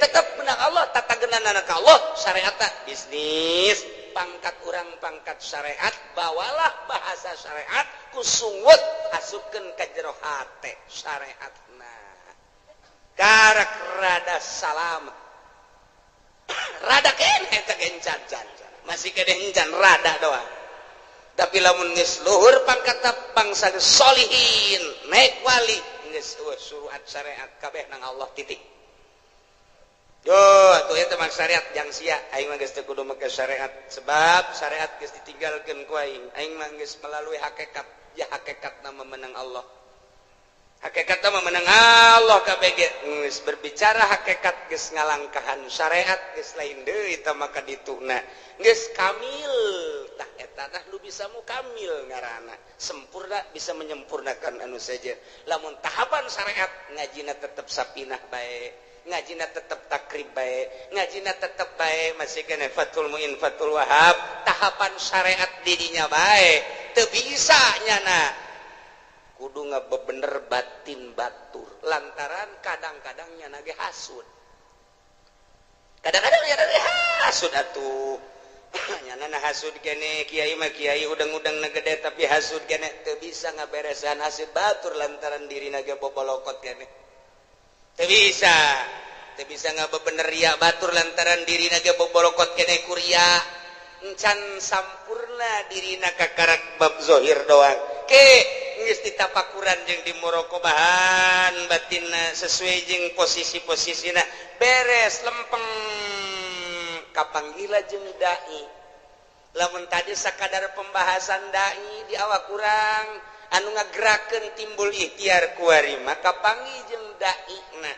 tetap menang Allah tatagenana ka Allah syariatna bisnis pangkat urang pangkat syariat bawalah bahasa syariat kusungut asupkeun ka jero hate syariatna karak rada salam rada keneh teh gencan masih kedeh encan rada doang tapi lamun geus luhur pangkat bangsa solihin naik wali geus suruat syariat kabeh nang Allah titik yo atuh eta mah syariat jang sia aing mah geus teu kudu make syariat sebab syariat geus ditinggalkeun ku aing mah geus melalui hakikat ya hakikatna memenang Allah hakikatna memenang Allah kabeh geus berbicara hakikat geus ngalangkahan syariat geus lain deui eta mah kadituna geus kamil tah eta tah nu bisa mukamil ngaranna sempurna bisa menyempurnakan anu saja lamun tahapan syariat ngajina tetep sapinah bae ngajina tetep takrib bae ngajina tetep bae masih kena Fathul Muin Fathul Wahab tahapan syariat didinya bae teu bisa nyana kudu ngabebener batin batur lantaran kadang-kadang nyana ge hasud kadang-kadang nyana ge hasud atuh nyana hasud kene kiai mah kiai udang-udang na gede tapi hasud kene teu bisa ngaberesan hasud batur lantaran dirina ge bobolokot kene teu bisa ngabebener ria batur lantaran dirina ge bobolokot kene kuria encan sampurna dirina kakarak bab zahir doang ke geus ditapakuran jeung dimuraqabahan batinna sesuai jeung posisi-posisina beres lempeng kapanggila jeung dai lamun tadi sakadar pembahasan dai di awak kurang anu ngagerakeun timbul ikhtiar kuari maka panggih jeung dai na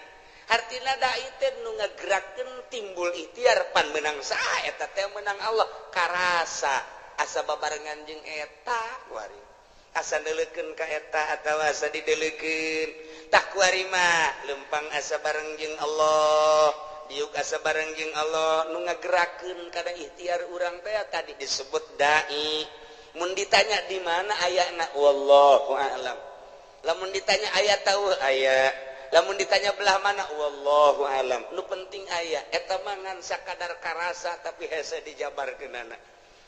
artina dai teh nu ngagerakeun timbul ikhtiar pan menang saha eta teh menang Allah karasa asa babarengan jeung eta kuari asa neuleukeun ka eta atawa asa dideuleukeun tah kuari mah lempang asa bareng jeung Allah diuk asa bareng jeung Allah nu ngagerakeun kana ikhtiar urang teh tadi disebut dai mun ditanya di mana ayana wallahu a'lam lamun ditanya aya tahu aya lamun ditanya belah mana wallahu a'lam nu penting aya eta mah ngan sakadar karasa tapi hese dijabarkeunana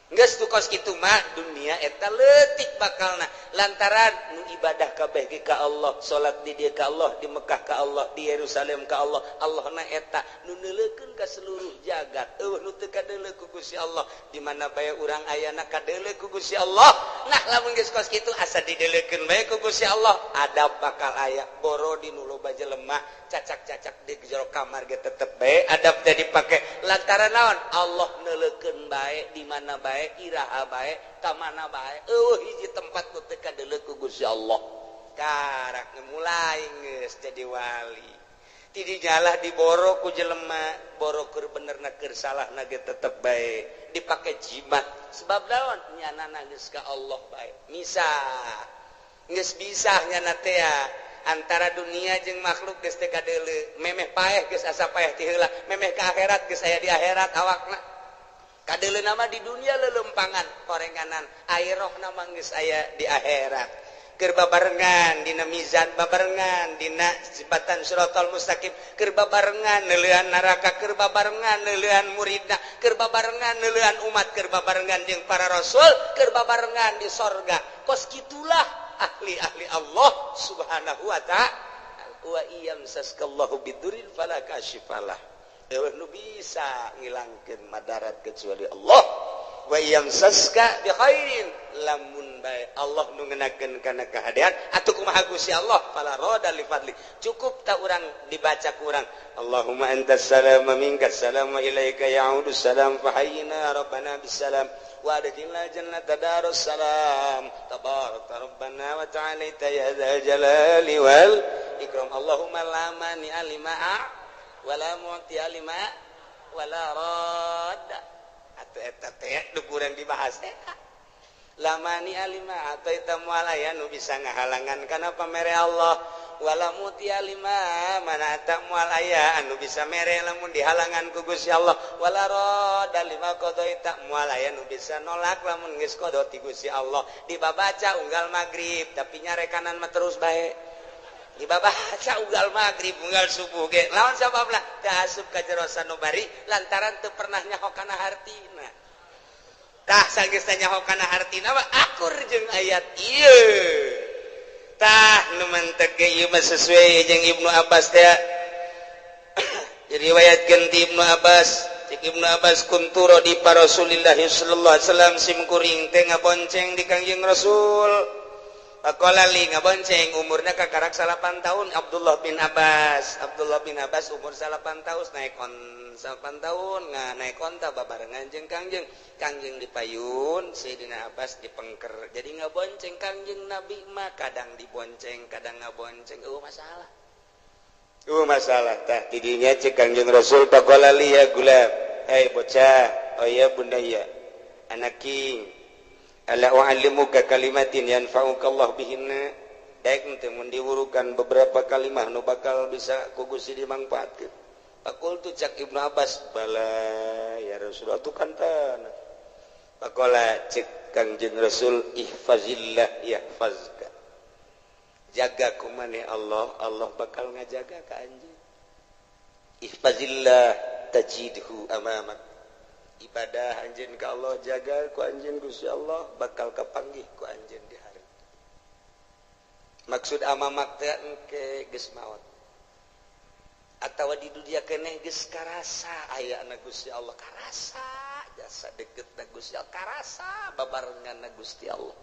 geus tukos kitu mah dunia eta leutik bakalna lantaran nu ibadah kabeh ge ka Allah salat di dieu ka Allah di Mekah ka Allah di Yerusalem ka Allah Allahna eta nu neuleukeun ka seluruh jagat eueuh nu teu kadeuleu ku Gusti Allah di mana bae urang ayana kadeuleu ku Gusti Allah nah lamun geus kos kitu asa dideuleukeun bae ku Gusti Allah adab bakal aya boro di nu loba jelema cacak-cacak di jero kamar ge tetep bae adab teh dipake lantaran naon Allah neuleukeun bae di mana bae iraha bae ka mana bae eueuh hiji tempat nu teu kadeuleu ku Gusti Allah karak mulai geus jadi wali ti dijalah diboro ku jelema boro keur benerna keur salahna ge tetep bae dipake jimat sebab naon nyanana geus ka Allah bae misah geus bisah nyana teh antara dunia jeung makhluk geus teu kadeuleu memeh paeh geus asa paeh ti heula memeh ka akhirat geus aya di akhirat awakna kadeuleu nama di dunia lelempangan korenganan airoh nama geus aya di akhirat keur babarengan dina mizan babarengan dina jembatan siratal mustaqim keur babarengan neuleuan neraka keur babarengan neuleuan muridna keur babarengan neuleuan umat keur babarengan jeung para rasul keur babarengan di sorga kos kitulah ahli-ahli Allah subhanahu wa ta'ala wa iyam saskallahu bidurin fala kashifalah eueuh nu bisa ngilangkeun madarat kecuali Allah wa iyam saska bi khairin lamun bae Allah nu ngeunakeun kana kahadian atuh kumaha Gusti Allah fala rada li fadli cukup ta urang dibaca ku urang Allahumma antas salam wa minkas salam wa ilaika ya'udu salam fa hayyina rabbana bisalam wa adkhilna jannata darus salam tabarakta rabbana wa ta'alaita ya dzal jalali wal ikram Allahumma la mani alima wala mu'ti alima wala radda atuh eta teh nu kurang dibahas teh lamani alima atau eta moal aya nu bisa ngahalangan kana pamere Allah wala muti alima mana eta moal aya anu bisa mere lamun dihalangan ku Gusti Allah wala rada lima qadaita moal aya nu bisa nolak lamun geus qada ti Gusti Allah dibabaca unggal magrib tapi nyarekanan mah terus bae dibabaca unggal magrib unggal subuh ge lawan sababna teu asup ka jero sanubari lantaran teu pernah nyaho kana hartina tah sanggeus nyaho kana hartina mah akur jeung ayat ieu tah nu mantep ge ieu mah sesuai jeung Ibnu Abbas teh diriwayatkeun ti Ibnu Abbas cek Ibnu Abbas kuntu radi pa Rasulillah sallallahu alaihi wasallam sim kuring teh ngabonceng di Kangjeng Rasul Pakolali ngabonceng umurna kakarak 8 tahun Abdullah bin Abbas umur 8 tahun naik 8 tahun naik onta babarengan jeung Kangjeng dipayun Sayyidina Abbas dipengker jadi ngabonceng Kangjeng Nabi mah kadang dibonceng kadang ngabonceng masalah tah tidinya cek Kangjeng Rasul pakolali ya gulam bocah ya bunda ya anak king ala wa'allimuka kalimatin yanfa'ukallah bihinna daek teh mun diwurukan beberapa kalimah nu bakal bisa ku Gusti dimangpaatkeun Pakultu cak Ibnu Abbas bala ya Rasulullah tu kantana pakola cek Kangjeng Rasul ihfazillah yahfazka jaga kumane Allah bakal ngajaga ka anjeun ihfazillah tajidhu amamak ibadah anjeun ka Allah jaga ku anjeun Gusti Allah bakal kapanggih ku anjeun di hari maksud amamak teh engke geus maot atawa di dunia keneh geus karasa ayana Gusti Allah karasa jasa deukeutna Gusti Allah karasa babarenganna Gusti Allah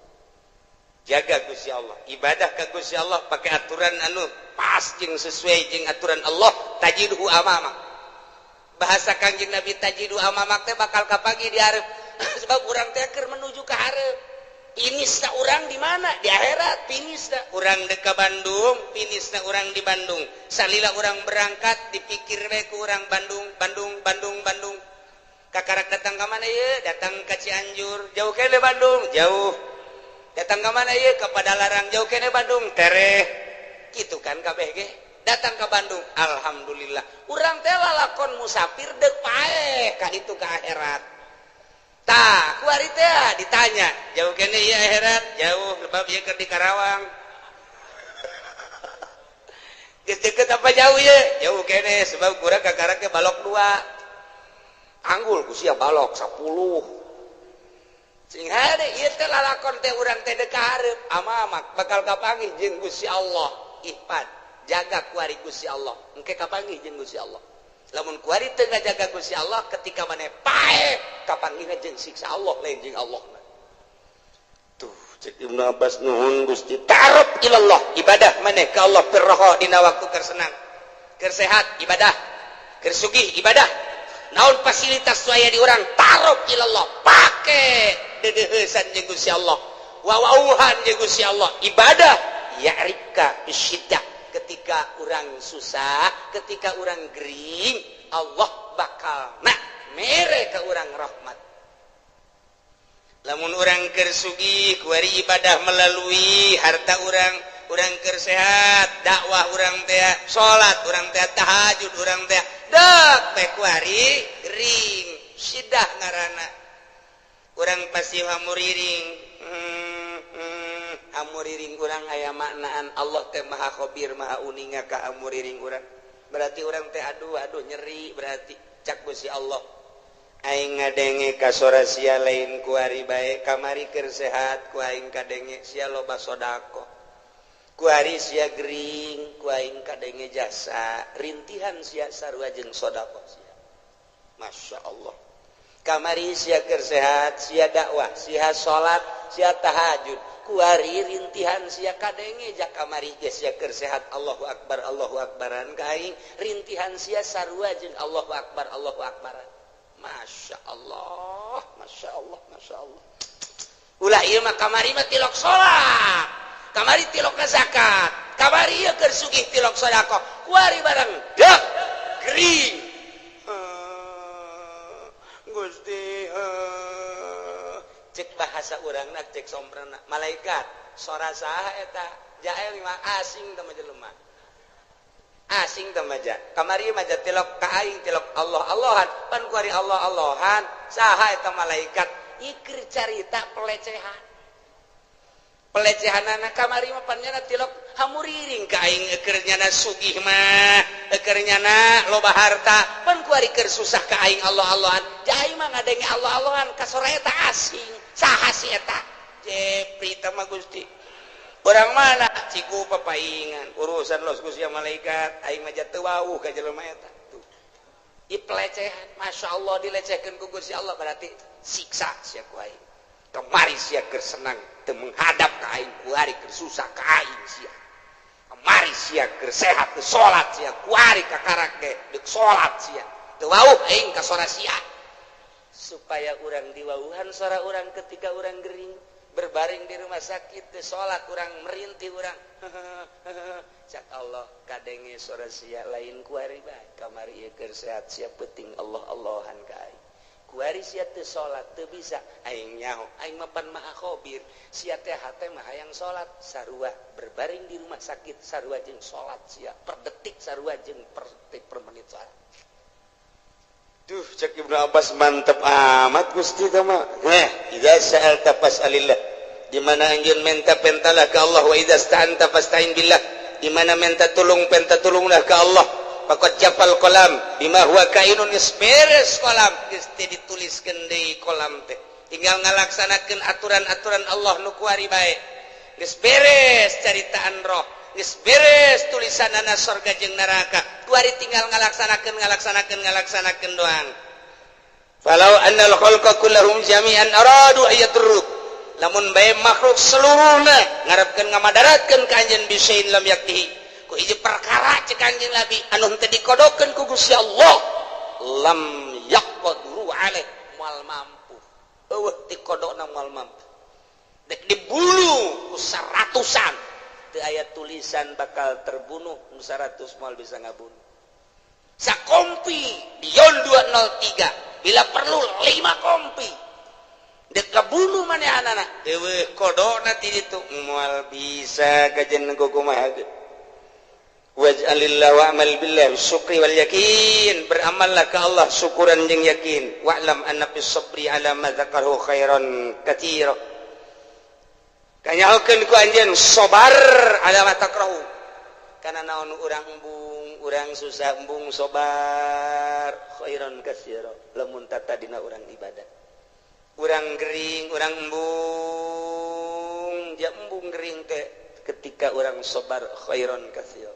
jaga Gusti Allah ibadah ka Gusti Allah pake aturan anu pas jeung sesuai jeung aturan Allah tajidhu amamak bahasa Kangjeng Nabi tajidu amamak teh bakal kapanggih di hareup sebab urang teh keur menuju ka hareup finisna urang di mana di akhirat finisna urang dek ka Bandung finisna urang di Bandung salila urang berangkat dipikir we ku urang Bandung kakarak datang ka mana ieu datang ka Cianjur jauh kene Bandung jauh datang ka mana ieu ka Padalarang jauh kene Bandung tereh kitu kan kabeh ge datang ke Bandung alhamdulillah urang teh lalakon musafir deuk paeh ka ditu ka akhirat tah ku ari teh ditanya jauh kene ieu akhirat jauh lebab ieu keur di Karawang geus deukeut apa jauh ieu jauh kene sebab urang kakarak ke balok 2 anggul ku sia balok 10 sing hade ieu teh lalakon teh urang teh deuk ka hareup amamak bakal kapanggih jeung Gusti Allah ihfad jaga kuari Gusti Allah engke kapanggih jeung Gusti Allah lamun kuari teu ngajaga Gusti Allah ketika maneh pae kapanggihna jeung siksa Allah lain jeung Allah tuh cek Ibnu Abbas nuhun Gusti ta'arruf ilallah ibadah maneh ka Allah pirraha dina waktu keur senang keur sehat ibadah keur sugih ibadah naon fasilitas waya di urang ta'arruf ilallah pake deudeuheusan jeung Gusti Allah wawauhan jeung Gusti Allah ibadah ya'rifka bisyiddah ketika orang susah, ketika orang gering, Allah bakal mere ke orang rahmat. Lamun orang keur sugih, kuari ibadah melalui harta orang keur sehat, dakwah orang teh, salat orang teh, tahajud orang teh, dek teh kuari ring, sidah ngaranna. Orang pasti hamuriring. Amuriring urang aya maknaan Allah teh maha khabir maha uninga ka amuriring urang berarti urang teh aduh nyeri berarti cak Gusti Allah aing ngadenge ka sora sia lain ku ari bae kamari keur sehat ku aing kadenge sia loba sedekah ku ari sia gering ku aing kadenge jasa rintihan sia sarua jeung sedekah sia Masya Allah kamari sia keur sehat sia dakwah sia salat sia tahajud kuari rintihan sia kadenge jak kamari geus sia keur sehat Allahu akbaran ka aing rintihan sia sarua jeung Allahu akbar Masya Allah ulah ieu mah kamari mah tilok salat kamari tilok zakat kamari ieu keur sugih tilok sedekah kuari barang dah gering Gusti cek bahasa urangna cek somprana malaikat sora saha eta jael mah asing teh jelema asing teh maja kamari maja tilok ka aing tilok Allahan pan kuari Allahan saha eta malaikat ikir carita pelecehanana kamari mah pan nyana tilok hamuriring ka aing keur nyana sugih mah keur nyana loba harta pan kuari keur susah ka aing Allahan jaing mah ngadenge Allahan ka sora eta asing saha si eta jepri tama Gusti urang mana ciku papaingan urusan los Gusti malaikat aing mah teu wauh ka jelema eta tuh pelecehan Masya Allah dilecehkeun ku Gusti Allah berarti siksa sia ku aing kemari sia keur senang teu menghadap ka aing kuari keur susah ka aing sia kemari sia keur sehat teu salat sia kuari ka karak ge deuk salat sia teu wauh aing ka sora sia supaya urang diwauhan sora urang ketika urang gering berbaring di rumah sakit teu salat urang merintih urang cak Allah kadenge sora sia lain kuari bae kamari ieu keur sehat sia penting Allah-Allahan ka aing kuari sia teu salat teu bisa aing nyaho aing mapan maha khabir sia teh hate mah hayang salat sarua berbaring di rumah sakit sarua jeung salat sia per detik sarua jeung per detik per menit salat. Duh cek Ibnu Abbas mantep amat Gusti teh mah idza sa'alta fas'alillah di mana anjeun minta pentalah ka Allah wa idza sta'anta fasta'in billah di mana minta tulung penta tulunglah ka Allah faqad jafal qalam bima huwa kainun isberes qalam geus teh dituliskeun deui qalam teh tinggal ngalaksanakeun aturan-aturan Allah nu kuari bae geus beres caritaan roh geus beres tulisanana surga jeung neraka kuari tinggal ngalaksanakeun doang falau annal khalqa kullahum jami'an aradu ayaturruk lamun bae makhluk seluruhna ngarepkeun ngamadaratkeun ka anjeun bisain lam yaktihi ku hiji perkara cek anjeun Nabi anu teu dikodokeun ku Gusti Allah lam yaqdiru alaih moal mampu eueuh dikodona moal mampu dek dibunuh ku saratusan teu aya tulisan bakal terbunuh nu 100 moal bisa ngabunuh sakompi di yon 203 bila perlu 5 kompi dek kabunuh manehanana eueuh kodona ti ditu moal bisa kajen kumaha waj'alillah wa'mal billah syukri wal yakin beramallah ka Allah syukuran jeung yakin wa'lam anna bis sabri ala ma dzakarahu khairan katsira kanyahokeun ku anjeun sabar ala ma takrahu kana naon urang embung urang susah embung sabar khairan katsira lamun tata dina urang ibadah urang gering urang embung ja embung gering teh ketika urang sabar khairan katsira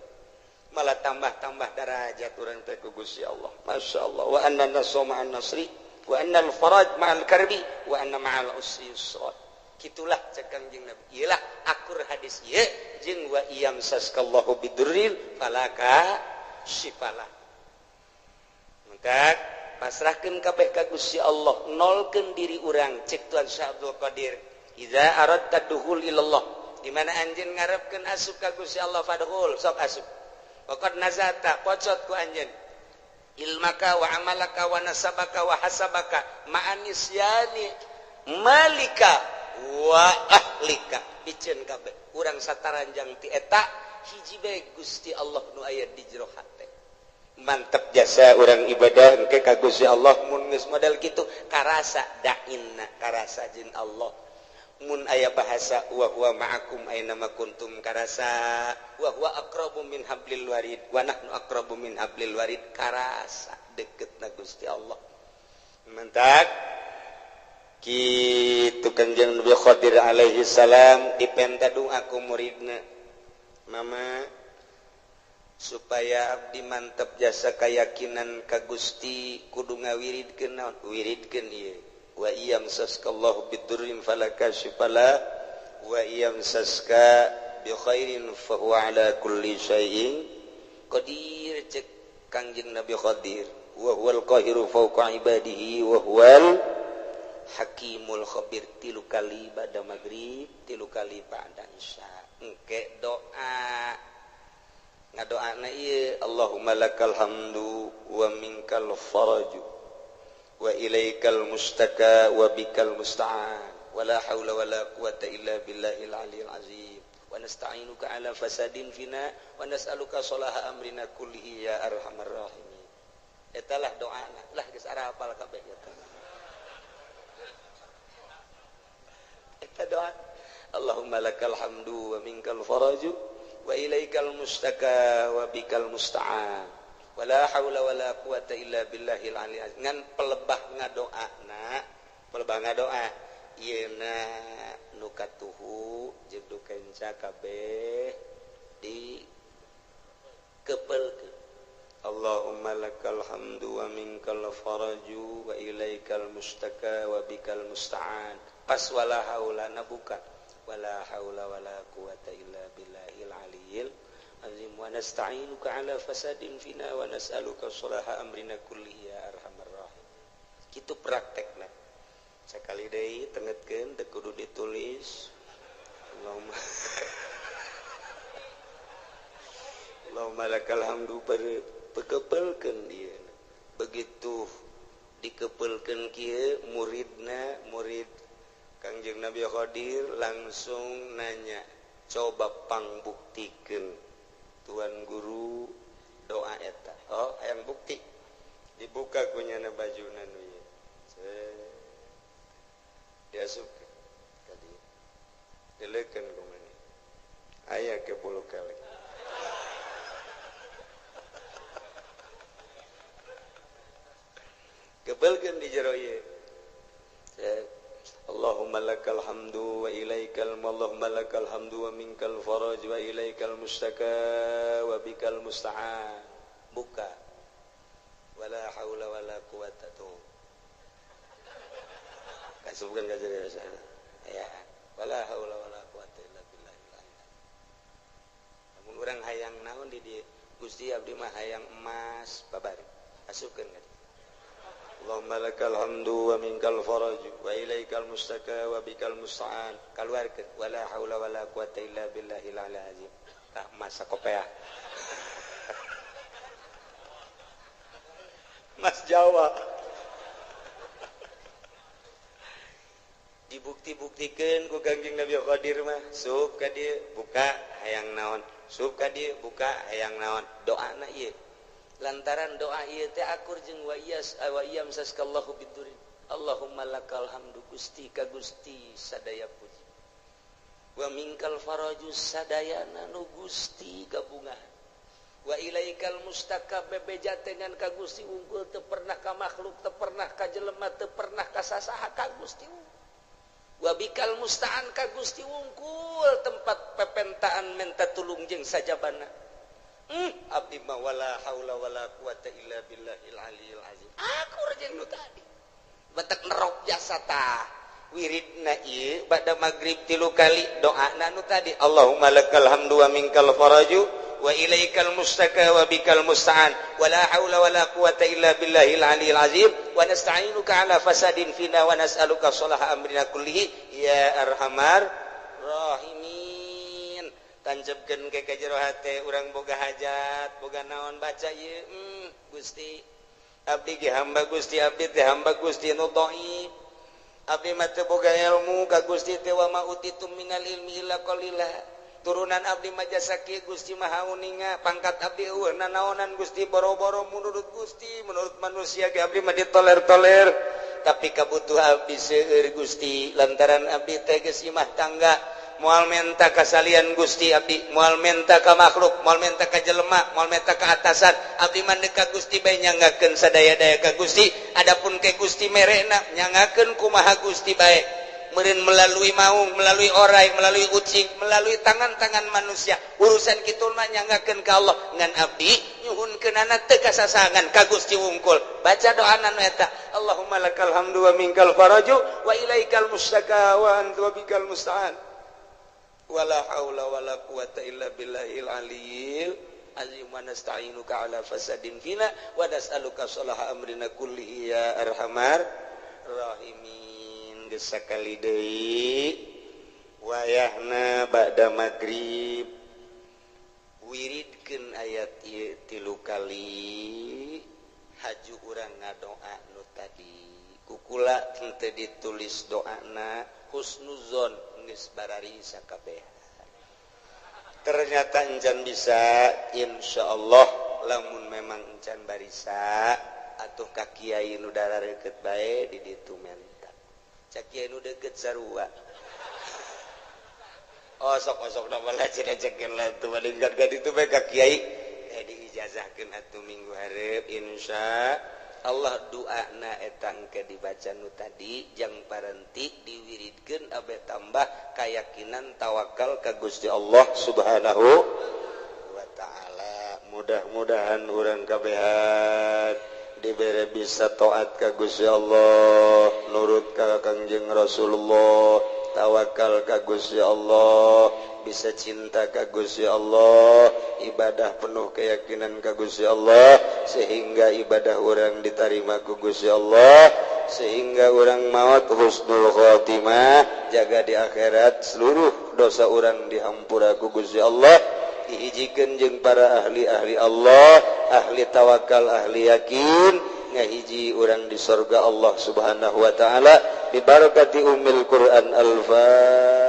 malah tambah-tambah derajat urang teh ku Gusti Allah masyaallah wa anna nasma ma'an nasri wa anna al faraj ma'al karbi wa anna ma'al usri yusra kitulah cek Kangjeng Nabi iyalah akur hadis ieu jeung wa iyam saskallahu bidurril falaka syifalah maka pasrahkeun kabeh ka Gusti Allah nolkeun diri urang cek Tuan Syekh Abdul Qadir idza aradta dukhul ilallah di mana anjeun ngarepkeun asup ka Gusti Allah fadkhul sok asup waqad nazata pocot ku anjeun ilmaka wa amalaka wa nasabaka wa hasabaka ma'anisyani malika wa ahlika biceun kabeh urang sataranjang ti eta hiji bae Gusti Allah nu aya di jero hate mantep jasa urang ibadah engke ka Gusti Allah mun geus model kitu karasa dainna karasa jeung Allah mun aya bahasa wa huwa ma'akum aina ma kuntum karasa wa huwa aqrabu min hablil warid wa nahnu aqrabu min hablil warid karasa deketna Gusti Allah mantap kitu Kanjeng Nabi Khadir alaihi salam dipenta doa ku muridna mama supaya abdi mantep jasa keyakinan ka Gusti kudu ngawiridkeun naon wiridkeun ieu wa iyam saskallahu bidurrin falaka syifala wa iyam saska bi khairin fa huwa ala kulli syai'in qadir cek Kanjeng Nabi Khadir wa huwal qahiru fawqa ibadihi wa huwal hakimul khabir tilu kali ba'da maghrib tilu kali ba'da isya engke doa ngadoana ieu Allahumma lakal hamdu wa minkal faraju wa ilaikal mustaka wa bikal musta'an wa la haula wa la quwata illa billahil aliyil azim wa nasta'inuka ala fasadin fina wa nas'aluka salaha amrina kullihi ya arhamar rahimin etalah doana lah geus ara hafal kabeh eta doa Allahumma lakal hamdu wa minkal faraju wa ilaikal mustaka wa bikal musta'an wala haula wala quwata illa billahil aliyil azim ngan pelebah ngadoa ieuna nu katuhu jeung nu kenca kabeh di kepelkeun Allahumma lakal hamdu wa minkal faraju wa ilaikal mustaka wa bikal musta'an pas wala haulana buka wala haula wala quwata illa billahil aliyil azim wa nasta'inuka ala fasadin fina wa nas'aluka sholaha amrina kullihi ya arhamar rahim. Kitu praktekna sakali deui tengetkeun teu kudu ditulis Allahumma lakal hamdu pekepelkeun dieu begitu dikepelkeun kieu murid Kangjeng Nabi Khadir langsung nanya coba pangbuktikeun Tuan Guru doa eta hayang bukti dibuka kunyana bajuna nu ieu diasupkeun ka dieu dileukeun ku mana aya ke 10 kali kebelkeun di jero ieu Allahumma lakal hamdu wa ilaikal Allahumma lakal hamdu wa minkal faraj wa ilaikal mustaka wa bikal musta'an buka wala haula wala quwata tu kasubkeun ka jero ya wala haula wala quwata illa billah. Namun urang hayang naon di dieu Gusti abdi mah hayang emas babari asupkeun ka Allahumma lakal hamdu wa minkal faraj wa ilaikal mustaka wa bikal musta'an kaluarkeun wala haula wala quwata illa billahil azim tah masa kopeah Mas Jawa dibukti-buktikeun ku Kangjeng Nabi Khadir mah sup ka dieu buka hayang naon sup ka dieu buka hayang naon doana ieu lantaran doa ieu teh akur jeung wa iyam saskallahu bidurin Allahumma lakal hamdu Gusti ka Gusti sadaya puji wa minkal faraju sadayana nu Gusti gabungan wa ilaikal mustaka bebeja dengan ka Gusti unggul teu pernah ka makhluk teu pernah ka jelema teu pernah ka sasaha ka Gusti wa bikal musta'an ka Gusti unggul tempat pepentaan menta tulung jeung sajabana abdi ma wala haula wala quwata illa billahil aliyil azim akur jeung nu tadi batak nerok jasa tah wiridna ieu bada magrib 3 kali doana nu tadi Allahumma lakal hamdu wa minkal faraju wa ilaikal mustaka wa bikal musta'an wala haula wala quwata illa billahil aliyil azim wa nasta'inuka ala fasadin fina wa nas'aluka sholaha amrina kullihi ya arhamar rahimin. Tancapkeun ke jero hate urang boga hajat boga naon baca ieu Gusti abdi ge hamba Gusti abdi teh hamba Gusti nu dhaif abdi mah teu boga ilmu ka Gusti teh wa ma utitum minal ilmi illa qalila turunan abdi mah jasa kieu Gusti mah hauninga pangkat abdi eueuh nanaonan Gusti boro-boro menurut Gusti menurut manusia ge abdi mah ditoler-toler tapi kabutuhan abdi seueur Gusti lantaran abdi teh geus imah tangga moal menta kasalian Gusti abdi moal menta ka makhluk moal menta ka jelema moal menta ka atasan abdi mah ka Gusti bae nyangakeun sadaya-daya ka Gusti adapun ke Gusti merena nyangakeun kumaha Gusti bae meureun melalui maung melalui orai melalui ucing melalui tangan-tangan manusia urusan kitu mah nyangakeun ka Allah ngan abdi nyuhunkeunana teu kasasangan ka Gusti wungkul baca doana nu eta Allahumma lakal hamdu wa minkal faraju wa ilaikal mustaka wa anta bikal musta'an wala haula wala quwata illa billahil aliyil azim wa nasta'inuka ala fasadin fina wa nas'aluka sholaha amrina kullihi ya arhamar rahimin. Geus sakali deui wayahna ba'da magrib wiridkeun ayat ieu 3 kali haju urang ngadoa nu tadi kukula teu ditulis doana husnuzon geus barari sakabeh ternyata encan bisa insyaallah lamun memang encan barisa atuh ka kiai nu darareukeut bae di ditu menta cak kiai nu deukeut sarua sok da bala cekeun lah tu balingkat ka ditu bae ka kiai diijazahkeun atuh minggu hareup insyaallah doana eta engke dibaca nu tadi jang parenti diwiridkeun abe tambah keyakinan tawakal ka Gusti Allah Subhanahu wa taala. Mudah-mudahan urang kabehan dibere bisa taat ka Gusti Allah, nurut ka Kangjeng Rasulullah, tawakal ka Gusti Allah, bisa cinta ka Gusti Allah, ibadah penuh keyakinan ka Gusti Allah, sehingga ibadah orang diterima ku Gusti Allah, sehingga orang maut husnul khotimah, jaga di akhirat seluruh dosa orang dihampura ku Gusti Allah. Dihijikeun jeung para ahli-ahli Allah, ahli tawakal, ahli yakin, ngahiji urang di surga Allah Subhanahu wa taala bi barakati ummil Quran al-Fatihah.